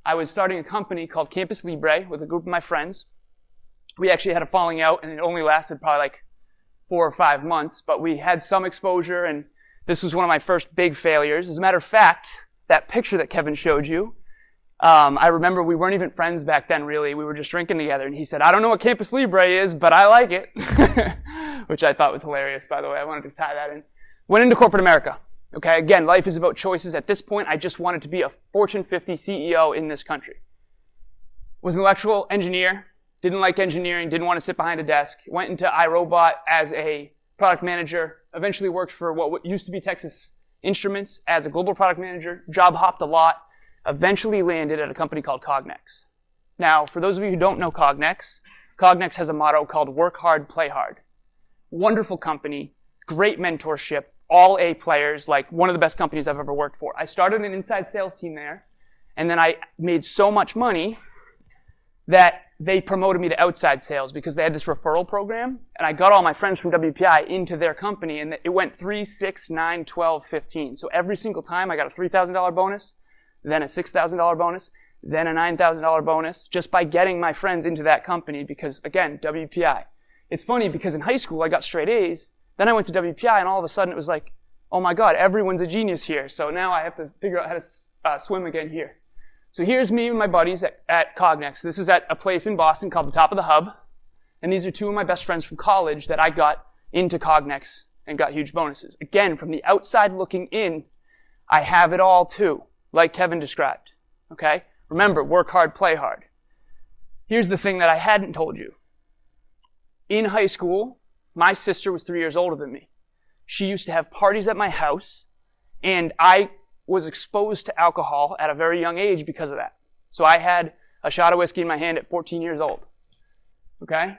I was starting a company called Campus Libre with a group of my friends. We actually had a falling out, and it only lasted probably like 4 or 5 months, but we had some exposure, and this was one of my first big failures. As a matter of fact, that picture that Kevin showed you, I remember we weren't even friends back then, really. We were just drinking together, and he said, I don't know what Campus Libre is, but I like it, which I thought was hilarious, by the way. I wanted to tie that in. Went into corporate America. Okay, again, life is about choices. At this point, I just wanted to be a Fortune 50 CEO in this country. Was an electrical engineer, didn't like engineering, didn't want to sit behind a desk. Went into iRobot as a product manager, eventually worked for what used to be Texas Instruments as a global product manager, job hopped a lot, eventually landed at a company called Cognex. Now, for those of you who don't know Cognex, Cognex has a motto called work hard, play hard. Wonderful company, great mentorship, all A players, like one of the best companies I've ever worked for. I started an inside sales team there, and then I made so much money that they promoted me to outside sales because they had this referral program, and I got all my friends from WPI into their company, and it went 3, 6, 9, 12, 15. So every single time I got a $3,000 bonus, then a $6,000 bonus, then a $9,000 bonus, just by getting my friends into that company because, again, WPI. It's funny because in high school I got straight A's, then I went to WPI, and all of a sudden it was like, oh my God, everyone's a genius here. So now I have to figure out how to swim again here. So here's me and my buddies at Cognex. This is at a place in Boston called the Top of the Hub. And these are 2 of my best friends from college that I got into Cognex and got huge bonuses. Again, from the outside looking in, I have it all too, like Kevin described. Okay? Remember, work hard, play hard. Here's the thing that I hadn't told you. In high school, My sister was 3 years older than me. She used to have parties at my house, and I was exposed to alcohol at a very young age because of that. So I had a shot of whiskey in my hand at 14 years old. Okay?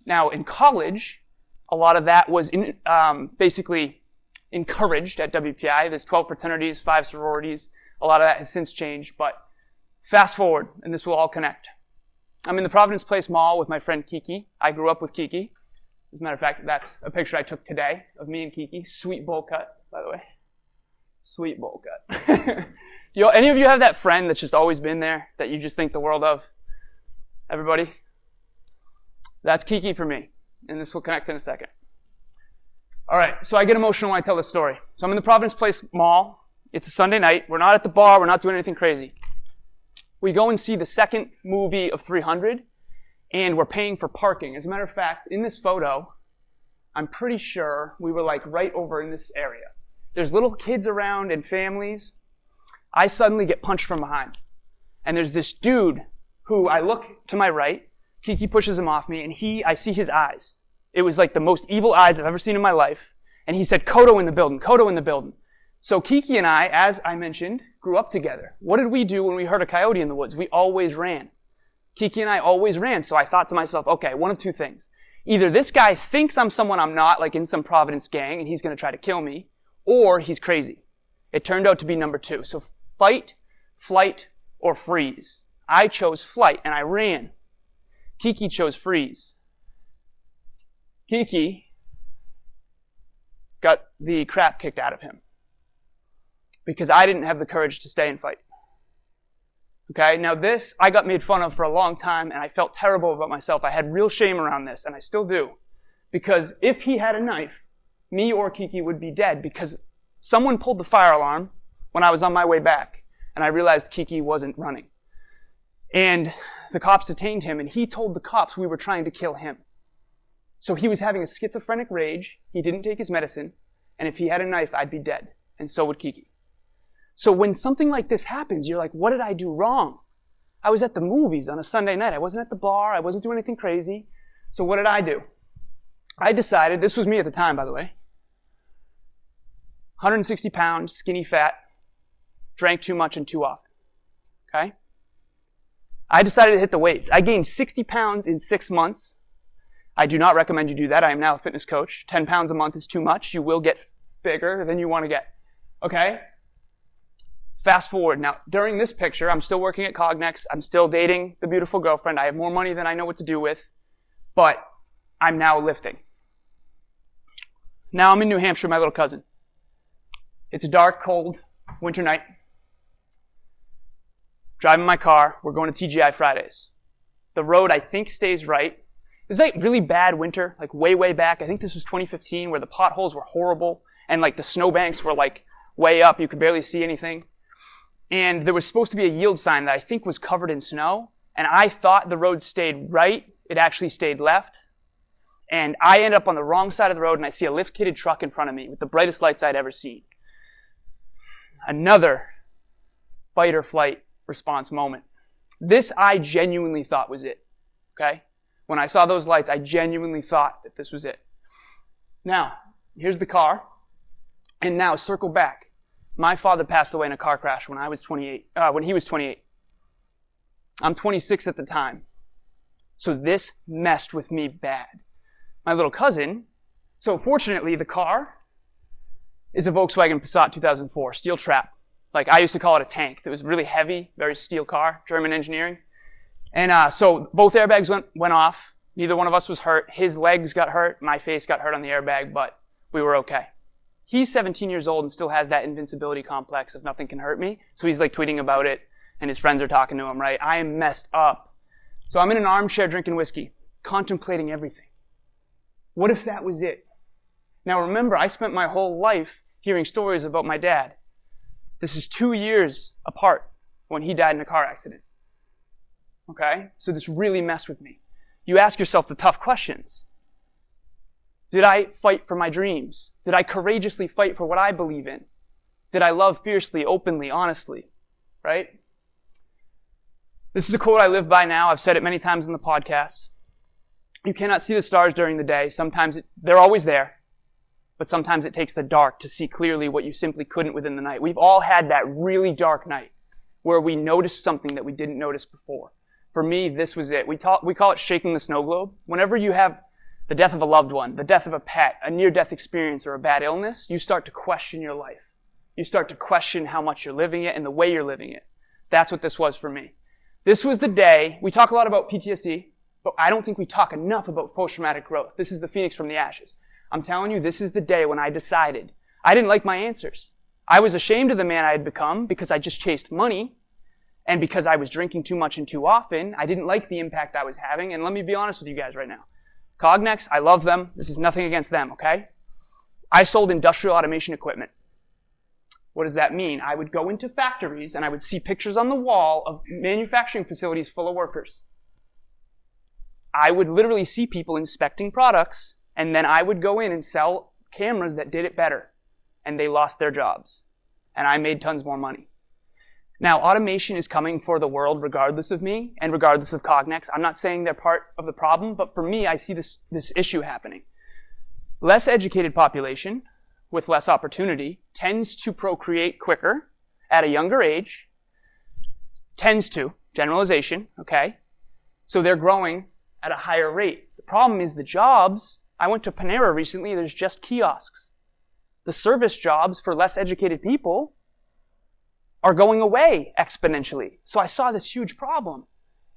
Now, in college, a lot of that was basically encouraged at WPI. There's 12 fraternities, 5 sororities. A lot of that has since changed, but fast forward, and this will all connect. I'm in the Providence Place Mall with my friend Kiki. I grew up with Kiki. As a matter of fact, that's a picture I took today of me and Kiki. Sweet bowl cut, by the way. Sweet bowl cut. Any of you have that friend that's just always been there, that you just think the world of? Everybody? That's Kiki for me, and this will connect in a second. All right, so I get emotional when I tell this story. So I'm in the Providence Place Mall. It's a Sunday night. We're not at the bar. We're not doing anything crazy. We go and see the second movie of 300, and we're paying for parking. As a matter of fact, in this photo, I'm pretty sure we were like right over in this area. There's little kids around and families. I suddenly get punched from behind. And there's this dude who I look to my right. Kiki pushes him off me, and I see his eyes. It was like the most evil eyes I've ever seen in my life. And he said, "Kodo in the building, Kodo in the building." So Kiki and I, as I mentioned, grew up together. What did we do when we heard a coyote in the woods? We always ran. Kiki and I always ran. So I thought to myself, okay, one of two things. Either this guy thinks I'm someone I'm not, like in some Providence gang, and he's going to try to kill me, or he's crazy. It turned out to be number two. So fight, flight, or freeze. I chose flight, and I ran. Kiki chose freeze. Kiki got the crap kicked out of him because I didn't have the courage to stay and fight. Okay, now this I got made fun of for a long time, and I felt terrible about myself. I had real shame around this, and I still do. Because if he had a knife, me or Kiki would be dead because someone pulled the fire alarm when I was on my way back, and I realized Kiki wasn't running. And the cops detained him, and he told the cops we were trying to kill him. So he was having a schizophrenic rage, he didn't take his medicine, and if he had a knife, I'd be dead, and so would Kiki. So when something like this happens, you're like, what did I do wrong? I was at the movies on a Sunday night. I wasn't at the bar. I wasn't doing anything crazy. So what did I do? I decided, this was me at the time, by the way, 160 pounds, skinny fat, drank too much and too often. Okay? I decided to hit the weights. I gained 60 pounds in 6 months. I do not recommend you do that. I am now a fitness coach. 10 pounds a month is too much. You will get bigger than you want to get. Okay? Fast forward. Now, during this picture, I'm still working at Cognex. I'm still dating the beautiful girlfriend. I have more money than I know what to do with. But I'm now lifting. Now I'm in New Hampshire with my little cousin. It's a dark, cold winter night. Driving my car. We're going to TGI Fridays. The road, I think, stays right. It was like really bad winter, like way, way back. I think this was 2015 where the potholes were horrible and like the snowbanks were like way up. You could barely see anything. And there was supposed to be a yield sign that I think was covered in snow. And I thought the road stayed right. It actually stayed left. And I end up on the wrong side of the road and I see a lift-kitted truck in front of me with the brightest lights I'd ever seen. Another fight or flight response moment. This I genuinely thought was it. Okay? When I saw those lights, I genuinely thought that this was it. Now, here's the car. And now circle back. My father passed away in a car crash when he was 28. I'm 26 at the time. So this messed with me bad. My little cousin, so fortunately the car is a Volkswagen Passat 2004, steel trap. Like I used to call it a tank. It was really heavy, very steel car, German engineering. And so both airbags went off. Neither one of us was hurt. His legs got hurt. My face got hurt on the airbag, but we were okay. He's 17 years old and still has that invincibility complex of nothing can hurt me. So he's like tweeting about it and his friends are talking to him, right? I am messed up. So I'm in an armchair drinking whiskey, contemplating everything. What if that was it? Now remember, I spent my whole life hearing stories about my dad. This is 2 years apart when he died in a car accident. Okay? So this really messed with me. You ask yourself the tough questions. Did I fight for my dreams? Did I courageously fight for what I believe in? Did I love fiercely, openly, honestly? Right? This is a quote I live by now. I've said it many times in the podcast. You cannot see the stars during the day. They're always there, but sometimes it takes the dark to see clearly what you simply couldn't within the night. We've all had that really dark night where we noticed something that we didn't notice before. For me, this was it. We call it shaking the snow globe. Whenever you have the death of a loved one, the death of a pet, a near-death experience, or a bad illness, you start to question your life. You start to question how much you're living it and the way you're living it. That's what this was for me. This was the day, we talk a lot about PTSD, but I don't think we talk enough about post-traumatic growth. This is the phoenix from the ashes. I'm telling you, this is the day when I decided I didn't like my answers. I was ashamed of the man I had become because I just chased money and because I was drinking too much and too often. I didn't like the impact I was having. And let me be honest with you guys right now. Cognex, I love them. This is nothing against them, okay? I sold industrial automation equipment. What does that mean? I would go into factories and I would see pictures on the wall of manufacturing facilities full of workers. I would literally see people inspecting products, and then I would go in and sell cameras that did it better, and they lost their jobs, and I made tons more money. Now, automation is coming for the world regardless of me and regardless of Cognex. I'm not saying they're part of the problem, but for me, I see this issue happening. Less educated population with less opportunity tends to procreate quicker at a younger age. Tends to, generalization, okay? So they're growing at a higher rate. The problem is the jobs. I went to Panera recently, there's just kiosks. The service jobs for less educated people are going away exponentially. So I saw this huge problem.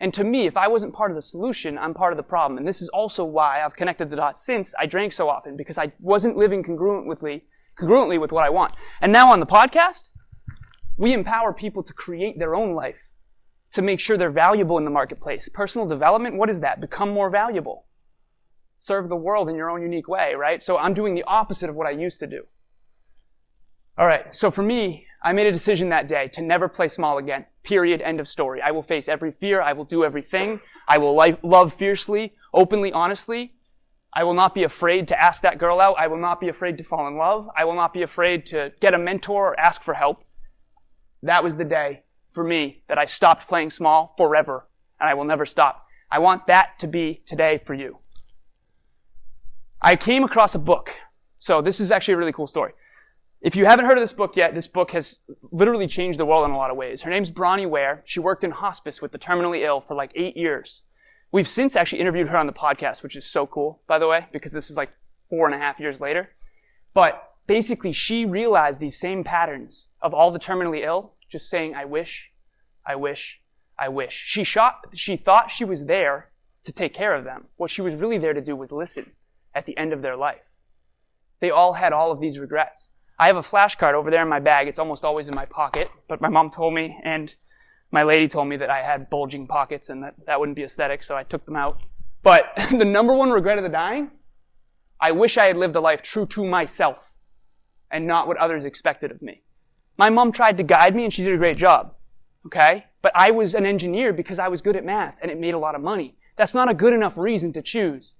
And to me, if I wasn't part of the solution, I'm part of the problem. And this is also why I've connected the dots since I drank so often, because I wasn't living congruently with what I want. And now on the podcast, we empower people to create their own life, to make sure they're valuable in the marketplace. Personal development, what is that? Become more valuable. Serve the world in your own unique way, right? So I'm doing the opposite of what I used to do. All right, so for me, I made a decision that day to never play small again. Period. End of story. I will face every fear. I will do everything. I will love fiercely, openly, honestly. I will not be afraid to ask that girl out. I will not be afraid to fall in love. I will not be afraid to get a mentor or ask for help. That was the day for me that I stopped playing small forever, and I will never stop. I want that to be today for you. I came across a book. So this is actually a really cool story. If you haven't heard of this book yet, this book has literally changed the world in a lot of ways. Her name's Bronnie Ware. She worked in hospice with the terminally ill for like 8 years. We've since actually interviewed her on the podcast, which is so cool, by the way, because this is like 4.5 years later. But basically, she realized these same patterns of all the terminally ill, just saying, I wish, I wish, I wish. She thought she was there to take care of them. What she was really there to do was listen at the end of their life. They all had all of these regrets. I have a flashcard over there in my bag. It's almost always in my pocket, but my mom told me and my lady told me that I had bulging pockets and that wouldn't be aesthetic, so I took them out. But the number one regret of the dying, I wish I had lived a life true to myself and not what others expected of me. My mom tried to guide me and she did a great job, okay? But I was an engineer because I was good at math and it made a lot of money. That's not a good enough reason to choose.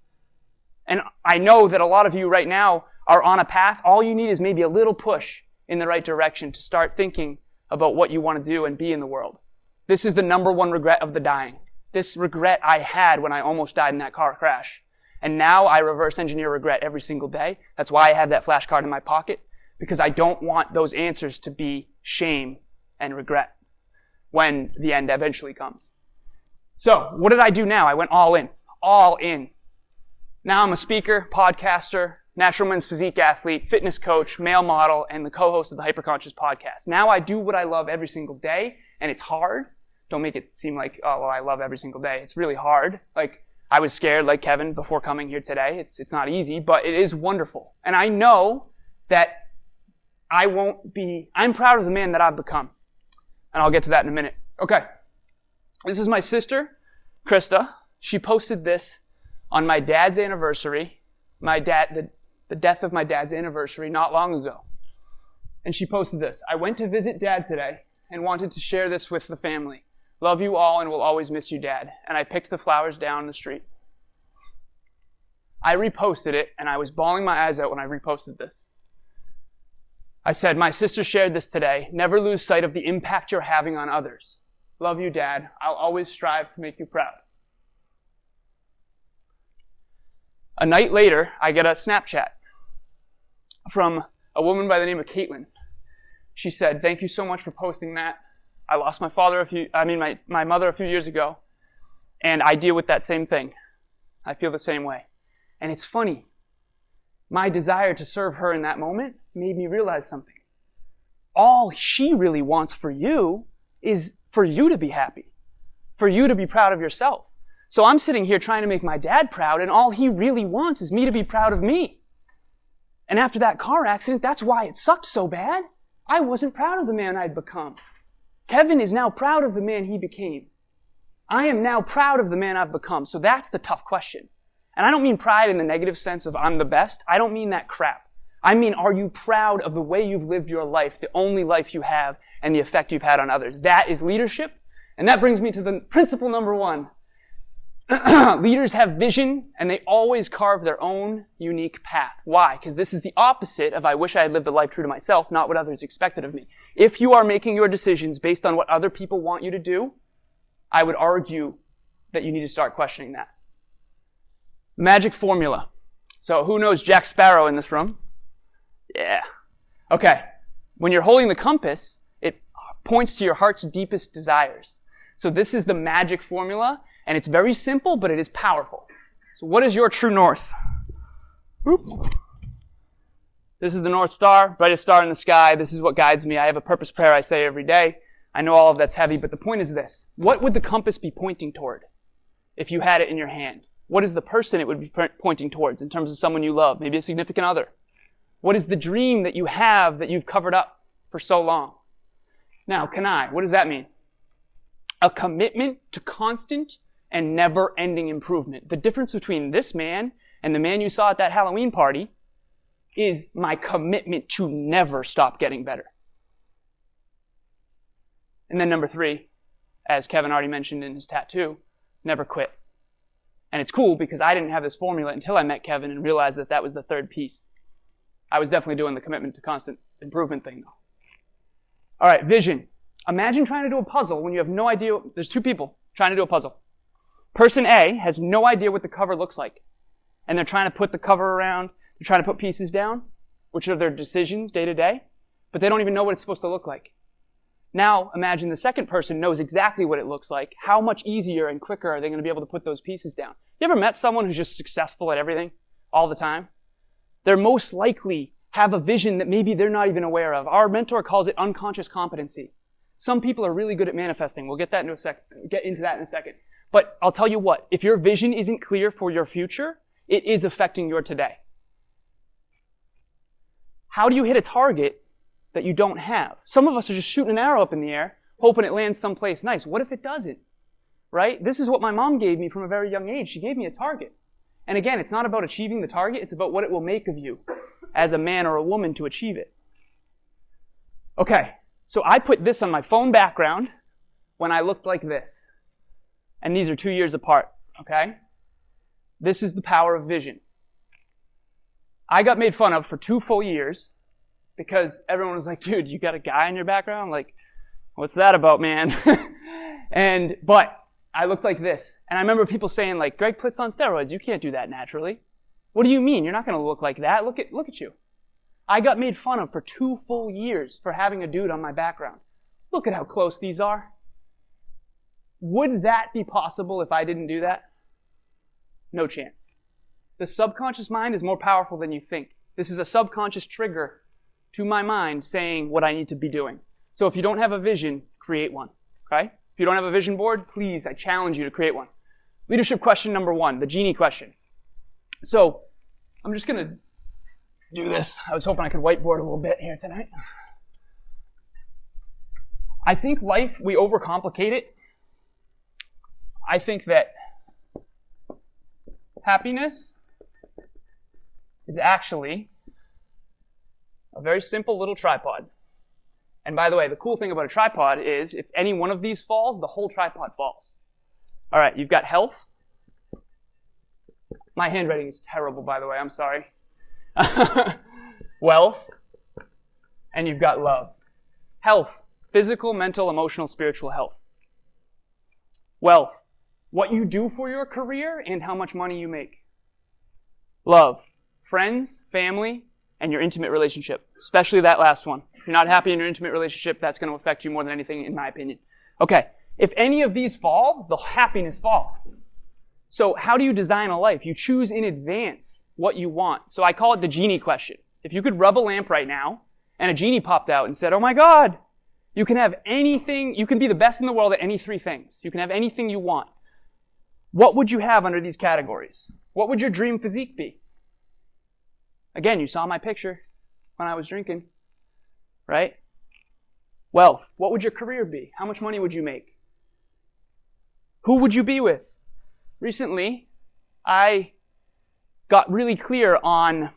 And I know that a lot of you right now are on a path. All you need is maybe a little push in the right direction to start thinking about what you want to do and be in the world. This is the number one regret of the dying. This regret I had when I almost died in that car crash. And now I reverse engineer regret every single day. That's why I have that flashcard in my pocket, because I don't want those answers to be shame and regret when the end eventually comes. So what did I do now? I went all in. All in. Now I'm a speaker, podcaster, natural men's physique athlete, fitness coach, male model, and the co-host of the Hyperconscious podcast. Now I do what I love every single day, and it's hard. Don't make it seem like, oh, well, I love every single day. It's really hard. Like, I was scared, like Kevin, before coming here today. It's not easy, but it is wonderful. And I know that I'm proud of the man that I've become. And I'll get to that in a minute. Okay. This is my sister, Krista. She posted this on my dad's anniversary, the death of my dad's anniversary not long ago. And she posted this. I went to visit Dad today and wanted to share this with the family. Love you all and will always miss you, Dad. And I picked the flowers down the street. I reposted it and I was bawling my eyes out when I reposted this. I said, my sister shared this today. Never lose sight of the impact you're having on others. Love you, Dad. I'll always strive to make you proud. A night later, I get a Snapchat from a woman by the name of Caitlin. She said, "Thank you so much for posting that. I lost my my mother a few years ago, and I deal with that same thing. I feel the same way." And it's funny. My desire to serve her in that moment made me realize something. All she really wants for you is for you to be happy, for you to be proud of yourself. So I'm sitting here trying to make my dad proud, and all he really wants is me to be proud of me. And after that car accident, that's why it sucked so bad. I wasn't proud of the man I'd become. Kevin is now proud of the man he became. I am now proud of the man I've become. So that's the tough question. And I don't mean pride in the negative sense of I'm the best. I don't mean that crap. I mean, are you proud of the way you've lived your life, the only life you have, and the effect you've had on others? That is leadership. And that brings me to the principle number 1. Leaders have vision, and they always carve their own unique path. Why? Because this is the opposite of I wish I had lived a life true to myself, not what others expected of me. If you are making your decisions based on what other people want you to do, I would argue that you need to start questioning that. Magic formula. So who knows Jack Sparrow in this room? Yeah. Okay. When you're holding the compass, it points to your heart's deepest desires. So this is the magic formula. And it's very simple, but it is powerful. So what is your true north? Boop. This is the North Star, brightest star in the sky. This is what guides me. I have a purpose prayer I say every day. I know all of that's heavy, but the point is this. What would the compass be pointing toward if you had it in your hand? What is the person it would be pointing towards in terms of someone you love, maybe a significant other? What is the dream that you have that you've covered up for so long? Now, what does that mean? A commitment to constant and never-ending improvement. The difference between this man and the man you saw at that Halloween party is my commitment to never stop getting better. And then number 3, as Kevin already mentioned in his tattoo, never quit. And it's cool because I didn't have this formula until I met Kevin and realized that that was the third piece. I was definitely doing the commitment to constant improvement thing though. All right, vision. Imagine trying to do a puzzle when you have no idea. There's 2 people trying to do a puzzle. Person A has no idea what the cover looks like. And they're trying to put the cover around. They're trying to put pieces down, which are their decisions day to day. But they don't even know what it's supposed to look like. Now, imagine the second person knows exactly what it looks like. How much easier and quicker are they going to be able to put those pieces down? You ever met someone who's just successful at everything all the time? They're most likely have a vision that maybe they're not even aware of. Our mentor calls it unconscious competency. Some people are really good at manifesting. We'll get into that in a second. But I'll tell you what, if your vision isn't clear for your future, it is affecting your today. How do you hit a target that you don't have? Some of us are just shooting an arrow up in the air, hoping it lands someplace nice. What if it doesn't? Right? This is what my mom gave me from a very young age. She gave me a target. And again, it's not about achieving the target, it's about what it will make of you as a man or a woman to achieve it. Okay, so I put this on my phone background when I looked like this. And these are 2 years apart, okay? This is the power of vision. I got made fun of for 2 full years because everyone was like, dude, you got a guy in your background? I'm like, what's that about, man? But I looked like this. And I remember people saying like, Greg Plitt's on steroids. You can't do that naturally. What do you mean? You're not going to look like that. Look at you. I got made fun of for 2 full years for having a dude on my background. Look at how close these are. Would that be possible if I didn't do that? No chance. The subconscious mind is more powerful than you think. This is a subconscious trigger to my mind saying what I need to be doing. So if you don't have a vision, create one. Okay? If you don't have a vision board, please, I challenge you to create one. Leadership question number 1, the genie question. So I'm just going to do this. I was hoping I could whiteboard a little bit here tonight. I think life, we overcomplicate it. I think that happiness is actually a very simple little tripod. And by the way, the cool thing about a tripod is if any one of these falls, the whole tripod falls. All right, you've got health. My handwriting is terrible, by the way. I'm sorry. Wealth. And you've got love. Health. Physical, mental, emotional, spiritual health. Wealth. What you do for your career and how much money you make. Love. Friends, family, and your intimate relationship, especially that last one. If you're not happy in your intimate relationship, that's going to affect you more than anything, in my opinion. Okay, if any of these fall, the happiness falls. So how do you design a life? You choose in advance what you want. So I call it the genie question. If you could rub a lamp right now, and a genie popped out and said, oh my God, you can have anything, you can be the best in the world at any three things. You can have anything you want. What would you have under these categories? What would your dream physique be? Again, you saw my picture when I was drinking, right? Wealth. What would your career be? How much money would you make? Who would you be with? Recently, I got really clear on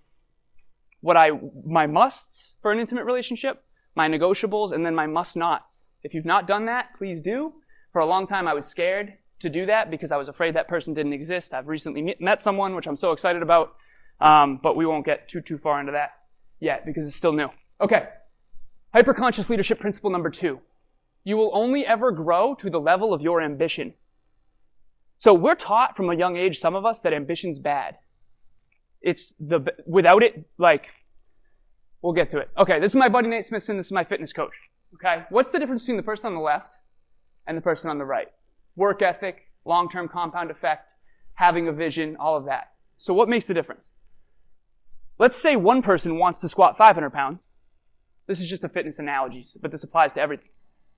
my musts for an intimate relationship, my negotiables, and then my must-nots. If you've not done that, please do. For a long time, I was scared to do that because I was afraid that person didn't exist. I've recently met someone, which I'm so excited about, but we won't get too far into that yet because it's still new. Okay, hyperconscious leadership principle number 2. You will only ever grow to the level of your ambition. So we're taught from a young age, some of us, that ambition's bad. Without it, we'll get to it. Okay, this is my buddy Nate Smithson, this is my fitness coach. Okay, what's the difference between the person on the left and the person on the right? Work ethic, long-term compound effect, having a vision, all of that. So what makes the difference? Let's say one person wants to squat 500 pounds. This is just a fitness analogy, but this applies to everything.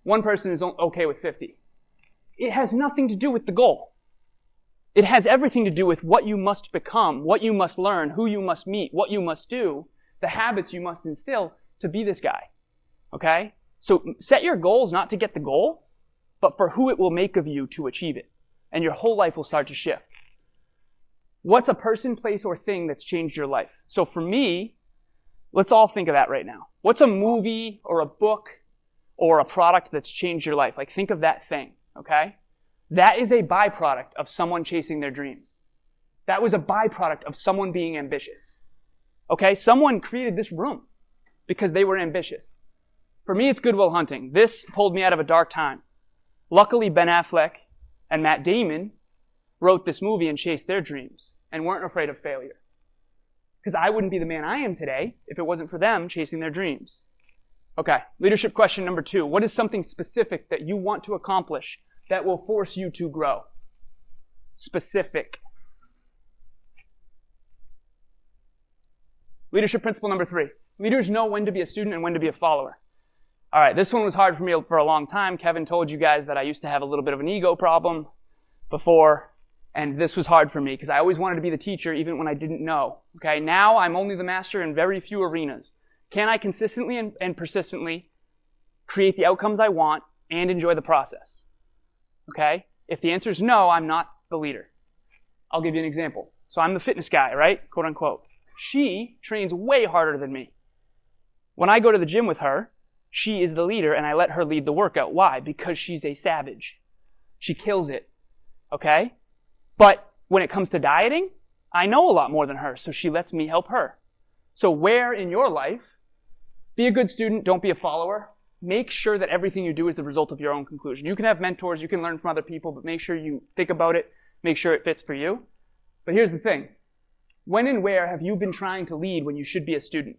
One person is okay with 50. It has nothing to do with the goal. It has everything to do with what you must become, what you must learn, who you must meet, what you must do, the habits you must instill to be this guy. Okay? So set your goals not to get the goal, but for who it will make of you to achieve it. And your whole life will start to shift. What's a person, place, or thing that's changed your life? So for me, let's all think of that right now. What's a movie or a book or a product that's changed your life? Think of that thing, okay? That is a byproduct of someone chasing their dreams. That was a byproduct of someone being ambitious. Okay? Someone created this room because they were ambitious. For me, it's Good Will Hunting. This pulled me out of a dark time. Luckily, Ben Affleck and Matt Damon wrote this movie and chased their dreams and weren't afraid of failure. Because I wouldn't be the man I am today if it wasn't for them chasing their dreams. Okay, leadership question number 2. What is something specific that you want to accomplish that will force you to grow? Specific. Leadership principle number 3. Leaders know when to be a student and when to be a follower. All right, this one was hard for me for a long time. Kevin told you guys that I used to have a little bit of an ego problem before, and this was hard for me because I always wanted to be the teacher even when I didn't know. Okay, now I'm only the master in very few arenas. Can I consistently and persistently create the outcomes I want and enjoy the process? Okay? If the answer is no, I'm not the leader. I'll give you an example. So I'm the fitness guy, right? Quote unquote. She trains way harder than me. When I go to the gym with her, she is the leader and I let her lead the workout. Why? Because she's a savage. She kills it. Okay? But when it comes to dieting, I know a lot more than her, so she lets me help her. So where in your life, be a good student, don't be a follower. Make sure that everything you do is the result of your own conclusion. You can have mentors, you can learn from other people, but make sure you think about it, make sure it fits for you. But here's the thing. When and where have you been trying to lead when you should be a student?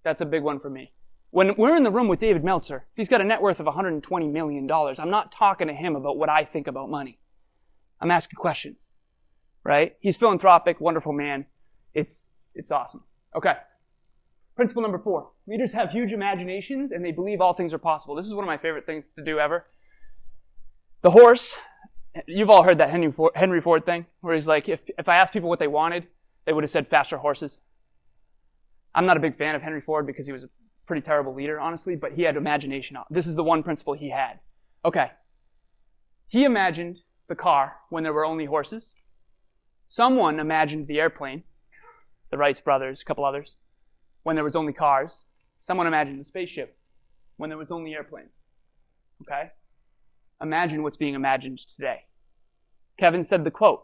That's a big one for me. When we're in the room with David Meltzer, he's got a net worth of $120 million. I'm not talking to him about what I think about money. I'm asking questions, right? He's philanthropic, wonderful man. It's awesome. Okay. Principle number 4. Leaders have huge imaginations and they believe all things are possible. This is one of my favorite things to do ever. The horse, you've all heard that Henry Ford thing, where he's like, if I asked people what they wanted, they would have said faster horses. I'm not a big fan of Henry Ford because he was a pretty terrible leader, honestly, but he had imagination. This is the one principle he had. Okay. He imagined the car when there were only horses. Someone imagined the airplane, the Wright brothers, a couple others, when there was only cars. Someone imagined the spaceship when there was only airplanes. Okay? Imagine what's being imagined today. Kevin said the quote,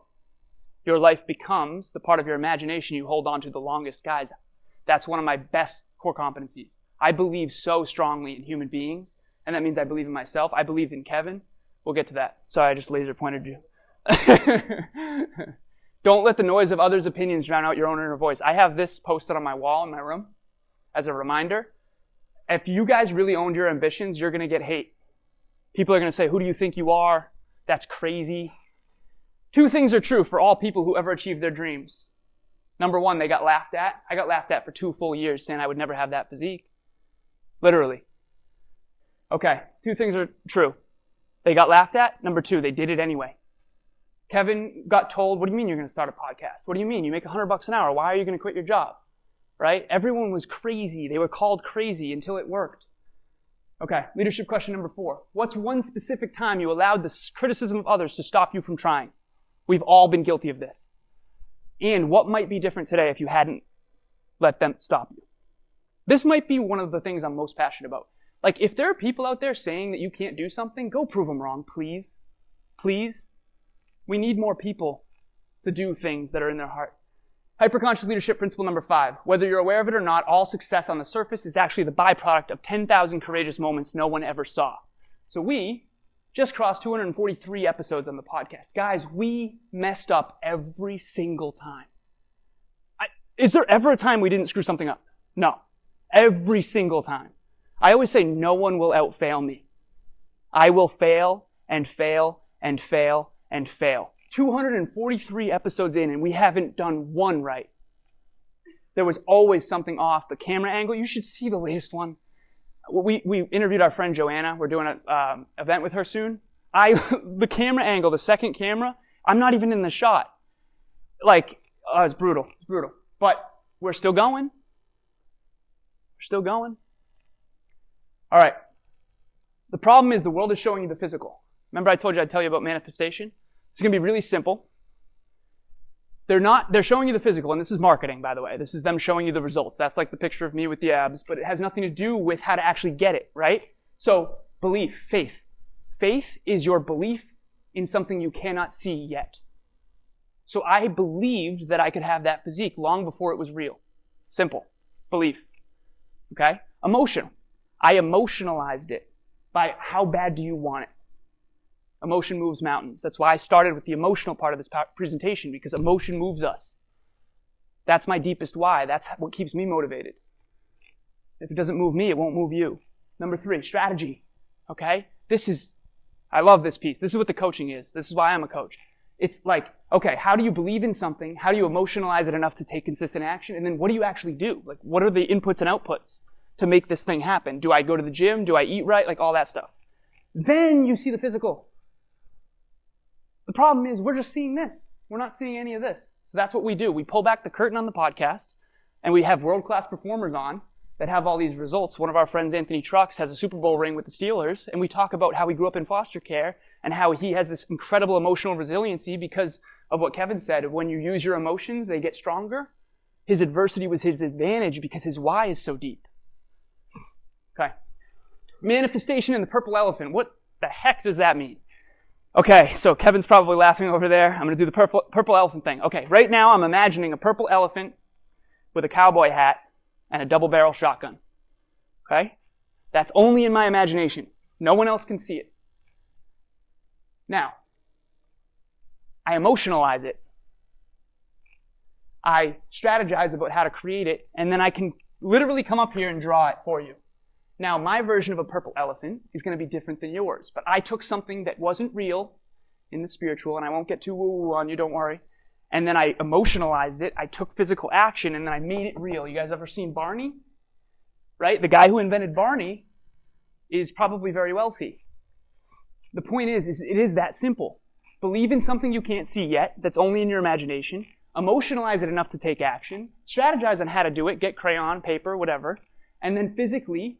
your life becomes the part of your imagination you hold on to the longest. Guys, that's one of my best core competencies. I believe so strongly in human beings, and that means I believe in myself. I believed in Kevin. We'll get to that. Sorry, I just laser pointed you. Don't let the noise of others' opinions drown out your own inner voice. I have this posted on my wall in my room as a reminder. If you guys really owned your ambitions, you're going to get hate. People are going to say, who do you think you are? That's crazy. Two things are true for all people who ever achieved their dreams. Number one, they got laughed at. I got laughed at for 2 full years saying I would never have that physique. Literally. Okay, 2 things are true. They got laughed at. Number 2, they did it anyway. Kevin got told, what do you mean you're going to start a podcast? What do you mean? You make $100 an hour. Why are you going to quit your job? Right? Everyone was crazy. They were called crazy until it worked. Okay, leadership question number 4. What's one specific time you allowed the criticism of others to stop you from trying? We've all been guilty of this. And what might be different today if you hadn't let them stop you? This might be one of the things I'm most passionate about. Like, if there are people out there saying that you can't do something, go prove them wrong, please. Please. We need more people to do things that are in their heart. Hyperconscious leadership principle number 5. Whether you're aware of it or not, all success on the surface is actually the byproduct of 10,000 courageous moments no one ever saw. So we just crossed 243 episodes on the podcast. Guys, we messed up every single time. Is there ever a time we didn't screw something up? No. Every single time. I always say no one will outfail me. I will fail and fail and fail and fail. 243 episodes in and we haven't done one right. There was always something off. The camera angle, you should see the latest one. We interviewed our friend Joanna. We're doing an event with her soon. The camera angle, the second camera, I'm not even in the shot. It's brutal. It's brutal. But we're still going. We're still going. All right. The problem is the world is showing you the physical. Remember I told you I'd tell you about manifestation? It's going to be really simple. They're showing you the physical, and this is marketing, by the way. This is them showing you the results. That's like the picture of me with the abs, but it has nothing to do with how to actually get it, right? So, belief, faith. Faith is your belief in something you cannot see yet. So I believed that I could have that physique long before it was real. Simple. Belief. Okay? Emotion. I emotionalized it by how bad do you want it? Emotion moves mountains. That's why I started with the emotional part of this presentation, because emotion moves us. That's my deepest why. That's what keeps me motivated. If it doesn't move me, it won't move you. Number 3, strategy. Okay? I love this piece. This is what the coaching is. This is why I'm a coach. It's like, okay, how do you believe in something? How do you emotionalize it enough to take consistent action? And then what do you actually do? Like, what are the inputs and outputs to make this thing happen? Do I go to the gym? Do I eat right? Like all that stuff. Then you see the physical. The problem is we're just seeing this. We're not seeing any of this. So that's what we do. We pull back the curtain on the podcast, and we have world-class performers on that have all these results. One of our friends, Anthony Trucks, has a Super Bowl ring with the Steelers, and we talk about how he grew up in foster care and how he has this incredible emotional resiliency because of what Kevin said. When you use your emotions, they get stronger. His adversity was his advantage because his why is so deep. Okay. Manifestation in the purple elephant. What the heck does that mean? Okay, so Kevin's probably laughing over there. I'm going to do the purple elephant thing. Okay, right now I'm imagining a purple elephant with a cowboy hat and a double-barrel shotgun. Okay? That's only in my imagination. No one else can see it. Now, I emotionalize it. I strategize about how to create it, and then I can literally come up here and draw it for you. Now, my version of a purple elephant is going to be different than yours, but I took something that wasn't real in the spiritual, and I won't get too woo-woo on you, don't worry, and then I emotionalized it. I took physical action, and then I made it real. You guys ever seen Barney? Right? The guy who invented Barney is probably very wealthy. The point is it is that simple. Believe in something you can't see yet, that's only in your imagination, emotionalize it enough to take action, strategize on how to do it, get crayon, paper, whatever, and then physically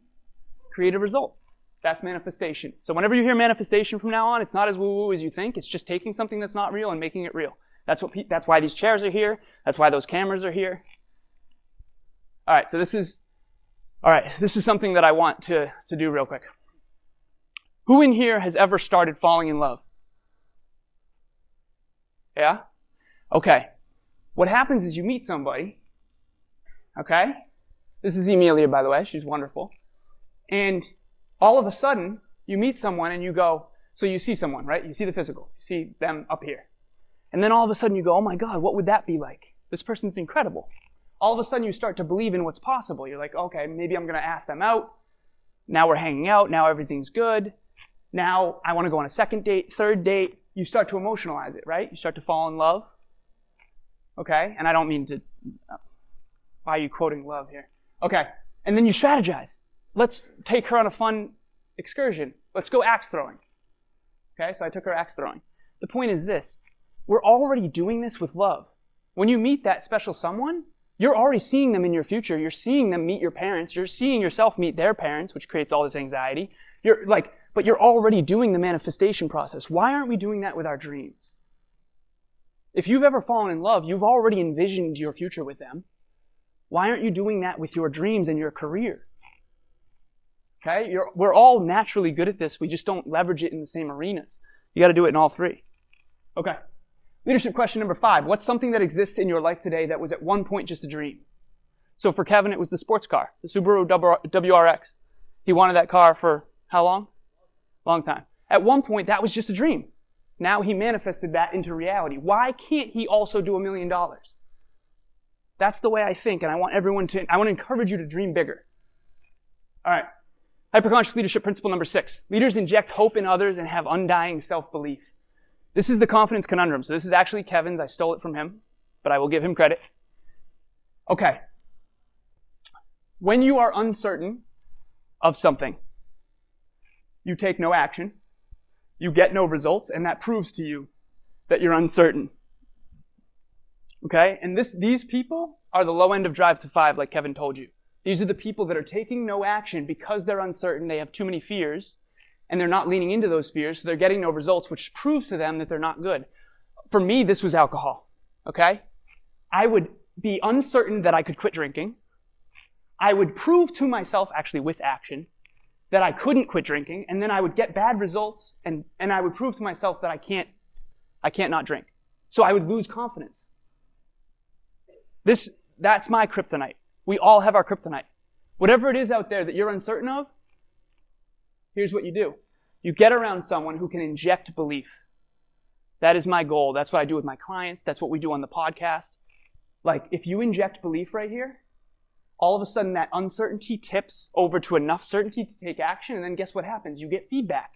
create a result. That's manifestation. So whenever you hear manifestation from now on, it's not as woo-woo as you think. It's just taking something that's not real and making it real. That's why these chairs are here. That's why those cameras are here. All right, so this is something that I want to do real quick. Who in here has ever started falling in love? Yeah? Okay. What happens is you meet somebody, okay? This is Emilia, by the way. She's wonderful. And all of a sudden, you meet someone and you go, so you see someone, right? You see the physical. You see them up here. And then all of a sudden you go, oh my God, what would that be like? This person's incredible. All of a sudden you start to believe in what's possible. You're like, okay, maybe I'm going to ask them out. Now we're hanging out. Now everything's good. Now I want to go on a second date, third date. You start to emotionalize it, right? You start to fall in love. Okay? And I don't mean to... why are you quoting love here? Okay. And then you strategize. Let's take her on a fun excursion. Let's go axe throwing. Okay? So I took her axe throwing. The point is this. We're already doing this with love. When you meet that special someone, you're already seeing them in your future. You're seeing them meet your parents. You're seeing yourself meet their parents, which creates all this anxiety. But you're already doing the manifestation process. Why aren't we doing that with our dreams? If you've ever fallen in love, you've already envisioned your future with them. Why aren't you doing that with your dreams and your career? Okay? We're all naturally good at this. We just don't leverage it in the same arenas. You got to do it in all three. Okay. Leadership question number 5. What's something that exists in your life today that was at one point just a dream? So for Kevin, it was the sports car, the Subaru WRX. He wanted that car for how long? Long time. At one point, that was just a dream. Now he manifested that into reality. Why can't he also do $1 million? That's the way I think, and I want to encourage you to dream bigger. All right. Hyperconscious leadership principle number 6. Leaders inject hope in others and have undying self-belief. This is the confidence conundrum. So this is actually Kevin's. I stole it from him, but I will give him credit. Okay. When you are uncertain of something, you take no action, you get no results, and that proves to you that you're uncertain. Okay? And these people are the low end of Drive to 5, like Kevin told you. These are the people that are taking no action because they're uncertain, they have too many fears, and they're not leaning into those fears, so they're getting no results, which proves to them that they're not good. For me, this was alcohol. Okay? I would be uncertain that I could quit drinking. I would prove to myself, actually with action, that I couldn't quit drinking, and then I would get bad results, and I would prove to myself that I can't not drink. So I would lose confidence. That's my kryptonite. We all have our kryptonite. Whatever it is out there that you're uncertain of, here's what you do. You get around someone who can inject belief. That is my goal. That's what I do with my clients. That's what we do on the podcast. Like, if you inject belief right here, all of a sudden that uncertainty tips over to enough certainty to take action, and then guess what happens? You get feedback.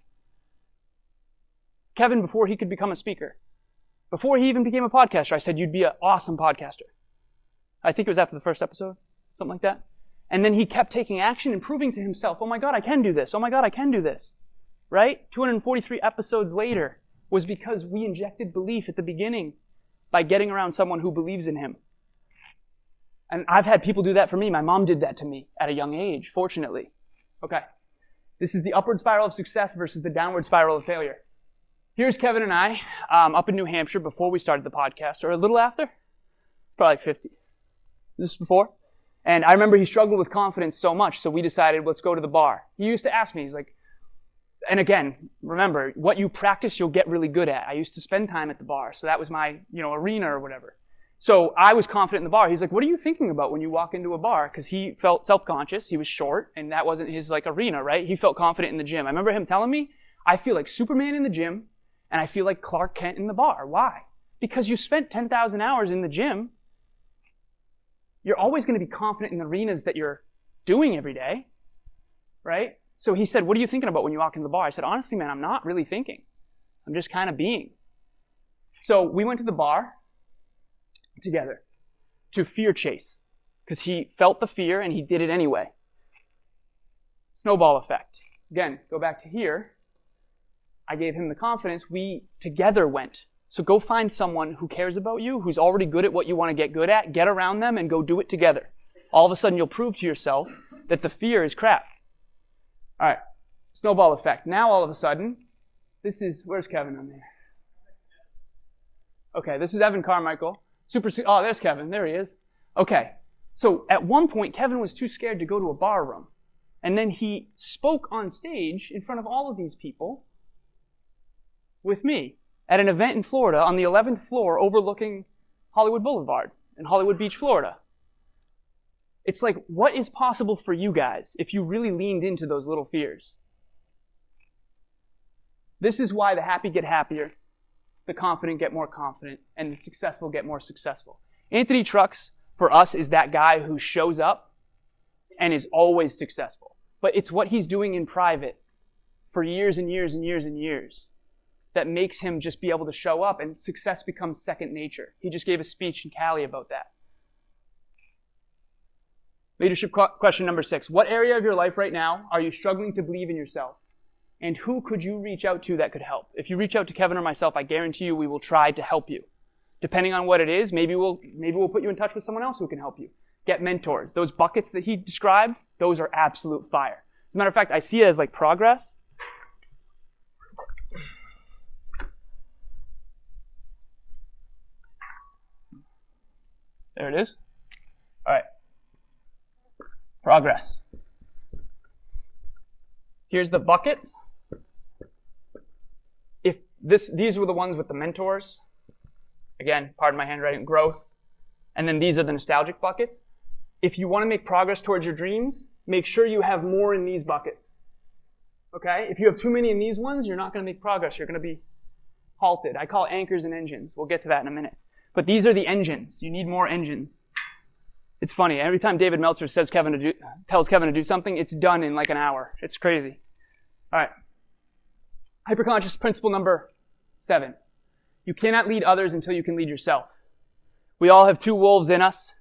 Kevin, before he could become a speaker, before he even became a podcaster, I said, you'd be an awesome podcaster. I think it was after the first episode, something like that. And then he kept taking action and proving to himself, oh my God, I can do this. Oh my God, I can do this. Right? 243 episodes later was because we injected belief at the beginning by getting around someone who believes in him. And I've had people do that for me. My mom did that to me at a young age, fortunately. Okay. This is the upward spiral of success versus the downward spiral of failure. Here's Kevin and I up in New Hampshire before we started the podcast, or a little after. Probably 50. This is before. And I remember he struggled with confidence so much, so we decided, let's go to the bar. He used to ask me, he's like, and again, remember, what you practice, you'll get really good at. I used to spend time at the bar, so that was my, arena or whatever. So I was confident in the bar. He's like, what are you thinking about when you walk into a bar? Because he felt self-conscious. He was short, and that wasn't his arena, right? He felt confident in the gym. I remember him telling me, I feel like Superman in the gym, and I feel like Clark Kent in the bar. Why? Because you spent 10,000 hours in the gym. You're always going to be confident in the arenas that you're doing every day, right? So he said, what are you thinking about when you walk into the bar? I said, honestly, man, I'm not really thinking. I'm just kind of being. So we went to the bar together to fear chase because he felt the fear and he did it anyway. Snowball effect. Again, go back to here. I gave him the confidence. We together went. So go find someone who cares about you, who's already good at what you want to get good at, get around them and go do it together. All of a sudden you'll prove to yourself that the fear is crap. All right, snowball effect. Now all of a sudden, where's Kevin on there? Okay, this is Evan Carmichael. There's Kevin, there he is. Okay, so at one point Kevin was too scared to go to a bar room. And then he spoke on stage in front of all of these people with me at an event in Florida on the 11th floor overlooking Hollywood Boulevard in Hollywood Beach, Florida. It's like, what is possible for you guys if you really leaned into those little fears? This is why the happy get happier. the confident get more confident, and the successful get more successful. Anthony Trucks, for us, is that guy who shows up and is always successful. But it's what he's doing in private for years and years and years and years that makes him just be able to show up, and success becomes second nature. He just gave a speech in Cali about that. Leadership question number 6. What area of your life right now are you struggling to believe in yourself? And who could you reach out to that could help? If you reach out to Kevin or myself, I guarantee you we will try to help you. Depending on what it is, maybe we'll put you in touch with someone else who can help you. Get mentors. Those buckets that he described, those are absolute fire. As a matter of fact, I see it as like progress. There it is. All right. Progress. Here's the buckets. These were the ones with the mentors. Again, pardon my handwriting, growth. And then these are the nostalgic buckets. If you want to make progress towards your dreams, make sure you have more in these buckets. Okay? If you have too many in these ones, you're not going to make progress. You're going to be halted. I call it anchors and engines. We'll get to that in a minute. But these are the engines. You need more engines. It's funny. Every time David Meltzer tells Kevin to do something, it's done in like an hour. It's crazy. All right. Hyperconscious principle number 7. You cannot lead others until you can lead yourself. We all have 2 wolves in us.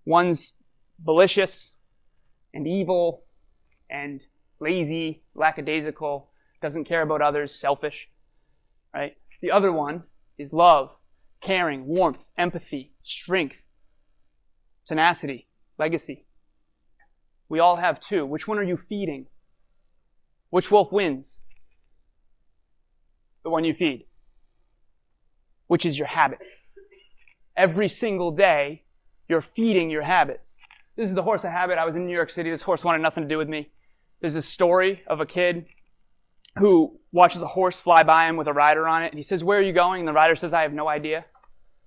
One's malicious and evil and lazy, lackadaisical, doesn't care about others, selfish, right? The other one is love, caring, warmth, empathy, strength, tenacity, legacy. We all have 2. Which one are you feeding? Which wolf wins? The one you feed. Which is your habits. Every single day, you're feeding your habits. This is the horse of habit. I was in New York City. This horse wanted nothing to do with me. There's a story of a kid who watches a horse fly by him with a rider on it. And he says, "Where are you going?" And the rider says, "I have no idea."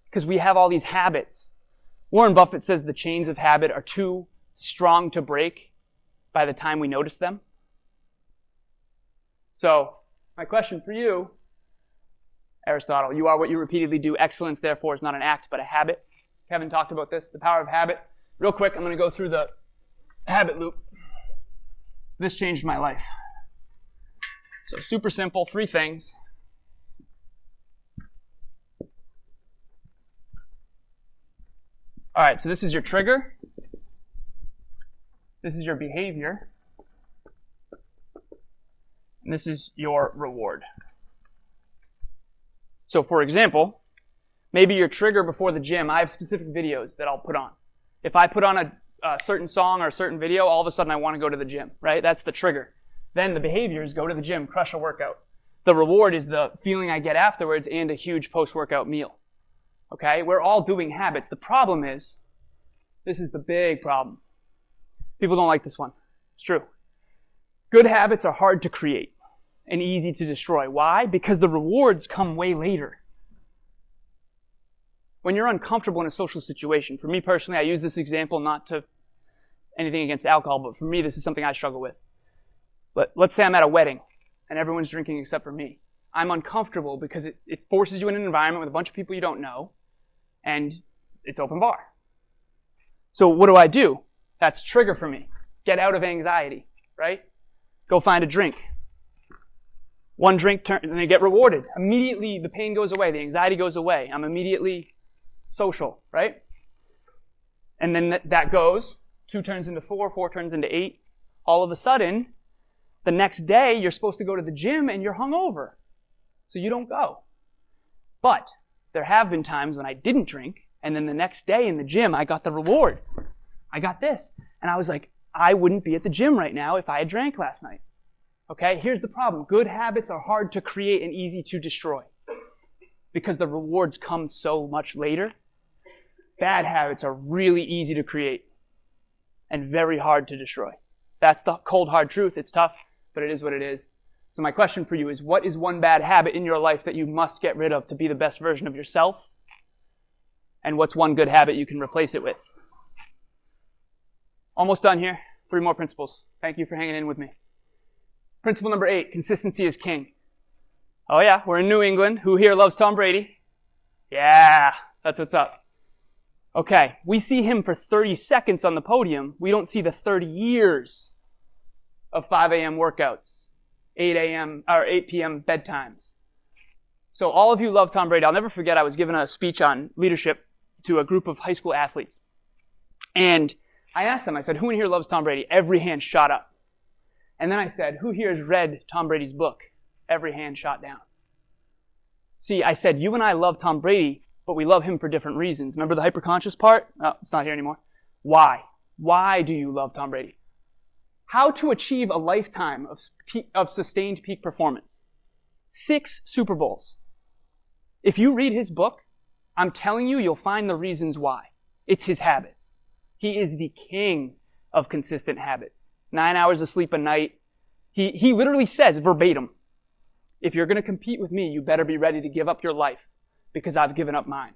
Because we have all these habits. Warren Buffett says the chains of habit are too strong to break by the time we notice them. So, my question for you, Aristotle, you are what you repeatedly do. Excellence, therefore, is not an act, but a habit. Kevin talked about this, the power of habit. Real quick, I'm going to go through the habit loop. This changed my life. So super simple, 3 things. All right, so this is your trigger. This is your behavior. And this is your reward. So for example, maybe your trigger before the gym, I have specific videos that I'll put on. If I put on a certain song or a certain video, all of a sudden I want to go to the gym, right? That's the trigger. Then the behavior is go to the gym, crush a workout. The reward is the feeling I get afterwards and a huge post-workout meal. Okay? We're all doing habits. The problem is, this is the big problem. People don't like this one. It's true. Good habits are hard to create and easy to destroy. Why? Because the rewards come way later. When you're uncomfortable in a social situation, for me personally, I use this example not to anything against alcohol, but for me, this is something I struggle with. Let's say I'm at a wedding and everyone's drinking except for me. I'm uncomfortable because it forces you in an environment with a bunch of people you don't know, and it's open bar. So what do? That's trigger for me. Get out of anxiety, right? Go find a drink. One drink, and they get rewarded. Immediately, the pain goes away. The anxiety goes away. I'm immediately social, right? And then that goes. 2 turns into 4, 4 turns into 8. All of a sudden, the next day, you're supposed to go to the gym and you're hungover. So you don't go. But there have been times when I didn't drink, and then the next day in the gym, I got the reward. I got this. And I was like, I wouldn't be at the gym right now if I had drank last night. Okay, here's the problem. Good habits are hard to create and easy to destroy because the rewards come so much later. Bad habits are really easy to create and very hard to destroy. That's the cold, hard truth. It's tough, but it is what it is. So my question for you is, what is one bad habit in your life that you must get rid of to be the best version of yourself? And what's one good habit you can replace it with? Almost done here. 3 more principles. Thank you for hanging in with me. Principle number 8, consistency is king. Oh yeah, we're in New England. Who here loves Tom Brady? Yeah, that's what's up. Okay, we see him for 30 seconds on the podium. We don't see the 30 years of 5 a.m. workouts, 8 a.m. or 8 p.m. bedtimes. So all of you love Tom Brady. I'll never forget I was giving a speech on leadership to a group of high school athletes. And I asked them, I said, who in here loves Tom Brady? Every hand shot up. And then I said, who here has read Tom Brady's book? Every hand shot down. See, I said, you and I love Tom Brady, but we love him for different reasons. Remember the hyperconscious part? Oh, it's not here anymore. Why? Why do you love Tom Brady? How to achieve a lifetime of sustained peak performance. 6 Super Bowls. If you read his book, I'm telling you, you'll find the reasons why. It's his habits. He is the king of consistent habits. 9 hours of sleep a night. He literally says verbatim, if you're going to compete with me, you better be ready to give up your life because I've given up mine.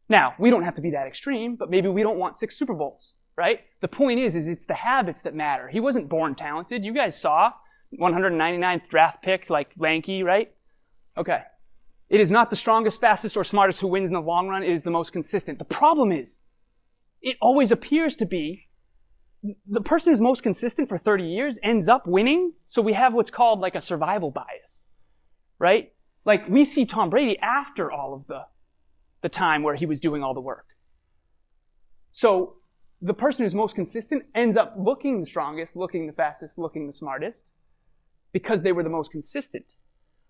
Now, we don't have to be that extreme, but maybe we don't want 6 Super Bowls, right? The point is it's the habits that matter. He wasn't born talented. You guys saw 199th draft pick, like lanky, right? Okay. It is not the strongest, fastest, or smartest who wins in the long run. It is the most consistent. The problem is, it always appears to be the person who's most consistent for 30 years ends up winning. So we have what's called like a survival bias, right? Like we see Tom Brady after all of the time where he was doing all the work. So the person who's most consistent ends up looking the strongest, looking the fastest, looking the smartest because they were the most consistent.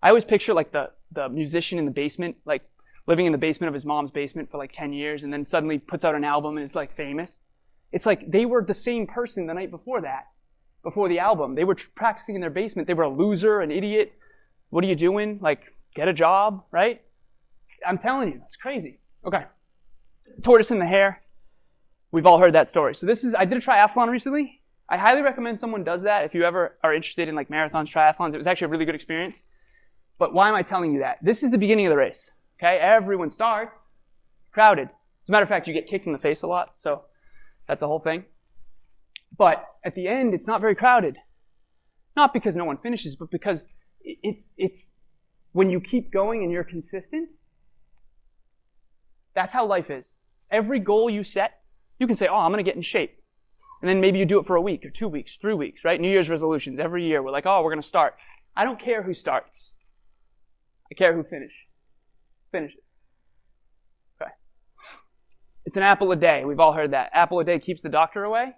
I always picture like the musician in the basement, like living in the basement of his mom's basement for like 10 years and then suddenly puts out an album and is like famous. It's like they were the same person the night before that, before the album. They were practicing in their basement. They were a loser, an idiot. What are you doing? Like, get a job, right? I'm telling you, it's crazy. Okay. Tortoise in the hare. We've all heard that story. So I did a triathlon recently. I highly recommend someone does that if you ever are interested in like marathons, triathlons. It was actually a really good experience. But why am I telling you that? This is the beginning of the race. Okay? Everyone starts. Crowded. As a matter of fact, you get kicked in the face a lot, so that's a whole thing. But at the end, it's not very crowded. Not because no one finishes, but because it's when you keep going and you're consistent, that's how life is. Every goal you set, you can say, oh, I'm going to get in shape. And then maybe you do it for a week or 2 weeks, 3 weeks, right? New Year's resolutions. Every year, we're like, oh, we're going to start. I don't care who starts. I care who finishes. Okay. It's an apple a day. We've all heard that. Apple a day keeps the doctor away.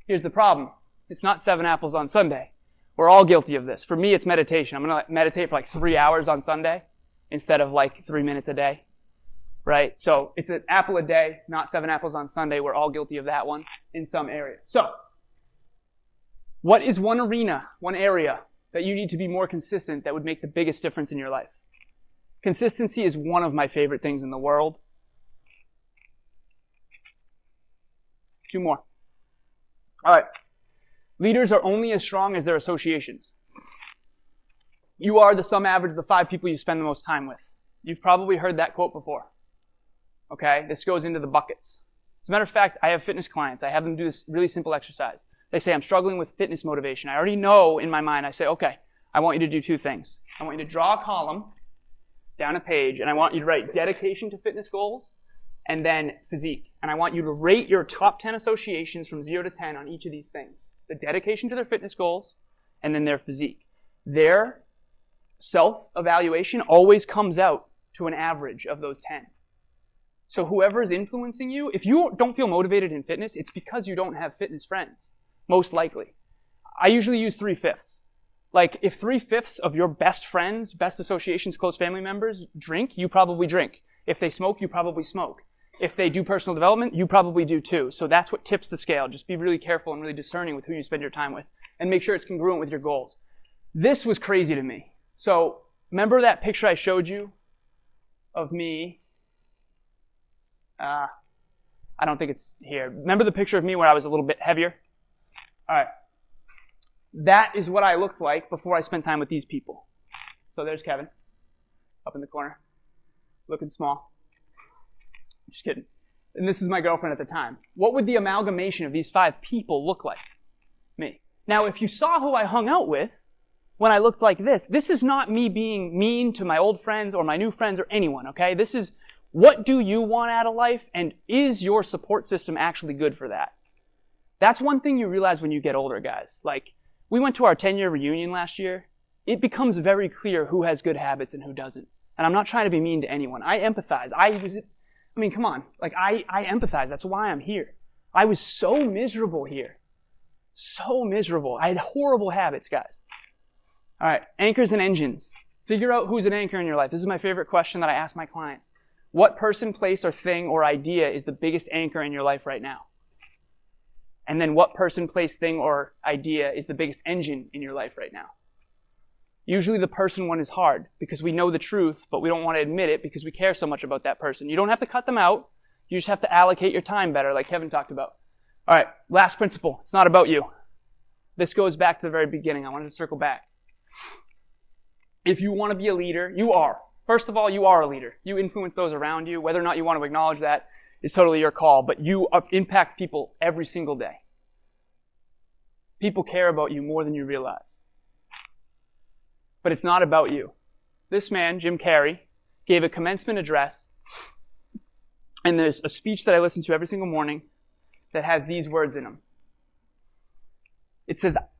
Here's the problem. It's not 7 apples on Sunday. We're all guilty of this. For me, it's meditation. I'm going to meditate for like 3 hours on Sunday instead of like 3 minutes a day. Right? So it's an apple a day, not 7 apples on Sunday. We're all guilty of that one in some area. So what is one area that you need to be more consistent that would make the biggest difference in your life? Consistency is one of my favorite things in the world. 2 more. All right. Leaders are only as strong as their associations. You are the sum average of the 5 people you spend the most time with. You've probably heard that quote before. Okay? This goes into the buckets. As a matter of fact, I have fitness clients. I have them do this really simple exercise. They say, I'm struggling with fitness motivation. I already know in my mind, I say, okay, I want you to do 2 things. I want you to draw a column down a page, and I want you to write dedication to fitness goals and then physique. And I want you to rate your top 10 associations from 0 to 10 on each of these things. The dedication to their fitness goals and then their physique. Their self-evaluation always comes out to an average of those 10. So whoever is influencing you, if you don't feel motivated in fitness, it's because you don't have fitness friends, most likely. I usually use 3/5. Like, if 3/5 of your best friends, best associations, close family members drink, you probably drink. If they smoke, you probably smoke. If they do personal development, you probably do too. So that's what tips the scale. Just be really careful and really discerning with who you spend your time with. And make sure it's congruent with your goals. This was crazy to me. So, remember that picture I showed you of me? I don't think it's here. Remember the picture of me where I was a little bit heavier? All right. That is what I looked like before I spent time with these people. So there's Kevin, up in the corner, looking small. Just kidding. And this is my girlfriend at the time. What would the amalgamation of these 5 people look like? Me. Now, if you saw who I hung out with, when I looked like this. This is not me being mean to my old friends or my new friends or anyone, okay? This is, what do you want out of life, and is your support system actually good for that? That's one thing you realize when you get older, guys. Like, we went to our 10-year reunion last year. It becomes very clear who has good habits and who doesn't. And I'm not trying to be mean to anyone. I empathize. Come on. Like, I empathize. That's why I'm here. I was so miserable here. So miserable. I had horrible habits, guys. All right, anchors and engines. Figure out who's an anchor in your life. This is my favorite question that I ask my clients. What person, place, or thing or idea is the biggest anchor in your life right now? And then what person, place, thing, or idea is the biggest engine in your life right now? Usually the person one is hard because we know the truth, but we don't want to admit it because we care so much about that person. You don't have to cut them out. You just have to allocate your time better, like Kevin talked about. All right, last principle. It's not about you. This goes back to the very beginning. I wanted to circle back. If you want to be a leader, you are. First of all, you are a leader. You influence those around you. Whether or not you want to acknowledge that is totally your call, but you impact people every single day. People care about you more than you realize. But it's not about you. This man, Jim Carrey, gave a commencement address, and there's a speech that I listen to every single morning that has these words in them.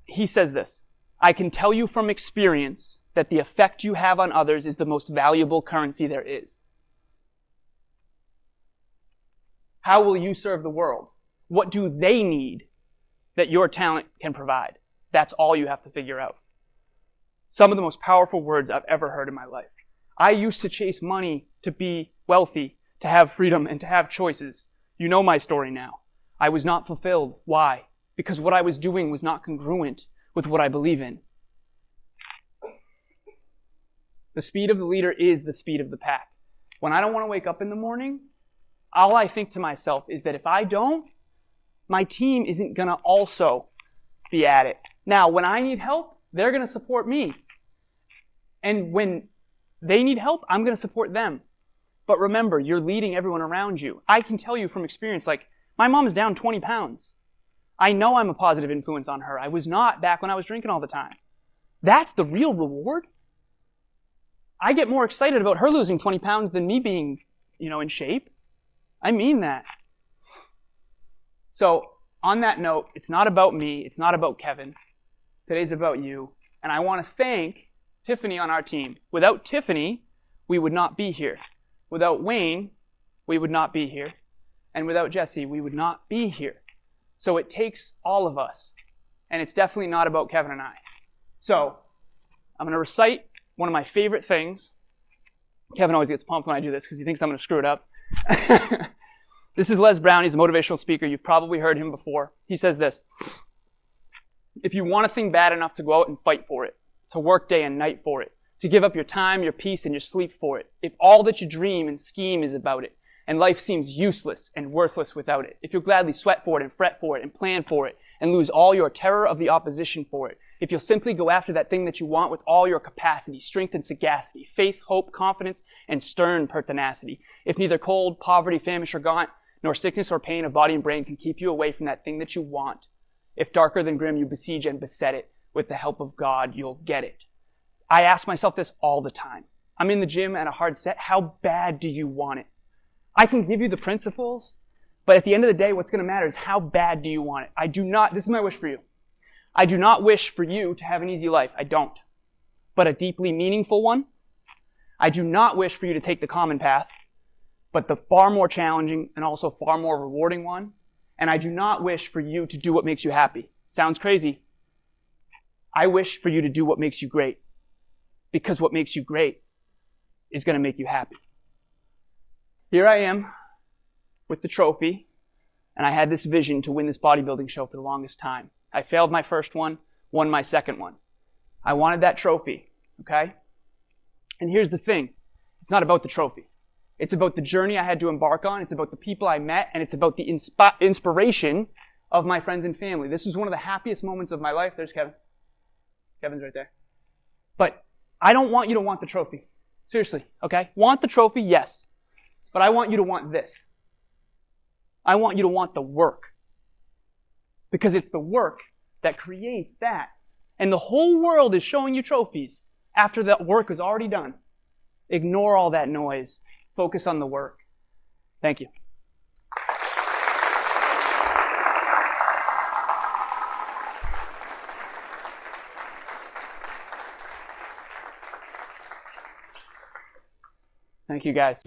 He says this, "I can tell you from experience that the effect you have on others is the most valuable currency there is." How will you serve the world? What do they need that your talent can provide? That's all you have to figure out. Some of the most powerful words I've ever heard in my life. I used to chase money to be wealthy, to have freedom, and to have choices. You know my story now. I was not fulfilled. Why? Because what I was doing was not congruent with what I believe in. The speed of the leader is the speed of the pack. When I don't want to wake up in the morning, all I think to myself is that if I don't, my team isn't going to also be at it. Now, when I need help, they're going to support me. And when they need help, I'm going to support them. But remember, you're leading everyone around you. I can tell you from experience, like, my mom's down 20 pounds. I know I'm a positive influence on her. I was not back when I was drinking all the time. That's the real reward. I get more excited about her losing 20 pounds than me being, in shape. I mean that. So, on that note, it's not about me. It's not about Kevin. Today's about you. And I want to thank Tiffany on our team. Without Tiffany, we would not be here. Without Wayne, we would not be here. And without Jesse, we would not be here. So it takes all of us. And it's definitely not about Kevin and I. So, I'm going to recite one of my favorite things. Kevin always gets pumped when I do this because he thinks I'm going to screw it up. This is Les Brown. He's a motivational speaker. You've probably heard him before. He says this: if you want a thing bad enough to go out and fight for it, to work day and night for it, to give up your time, your peace, and your sleep for it, if all that you dream and scheme is about it, and life seems useless and worthless without it, if you'll gladly sweat for it and fret for it and plan for it, and lose all your terror of the opposition for it, if you'll simply go after that thing that you want with all your capacity, strength, and sagacity, faith, hope, confidence, and stern pertinacity, if neither cold, poverty, famish, or gaunt, nor sickness or pain of body and brain can keep you away from that thing that you want, if darker than grim you besiege and beset it, with the help of God, you'll get it. I ask myself this all the time. I'm in the gym at a hard set. How bad do you want it? I can give you the principles, but at the end of the day, what's going to matter is how bad do you want it? This is my wish for you. I do not wish for you to have an easy life. I don't. But a deeply meaningful one. I do not wish for you to take the common path, but the far more challenging and also far more rewarding one. And I do not wish for you to do what makes you happy. Sounds crazy. I wish for you to do what makes you great. Because what makes you great is going to make you happy. Here I am with the trophy, and I had this vision to win this bodybuilding show for the longest time. I failed my first one, won my second one. I wanted that trophy, okay? And here's the thing. It's not about the trophy. It's about the journey I had to embark on. It's about the people I met, and it's about the inspiration of my friends and family. This was one of the happiest moments of my life. There's Kevin. Kevin's right there. But I don't want you to want the trophy. Seriously, okay? Want the trophy? Yes. But I want you to want this. I want you to want the work. Because it's the work that creates that. and the whole world is showing you trophies after that work is already done. Ignore all that noise. Focus on the work. Thank you. Thank you, guys.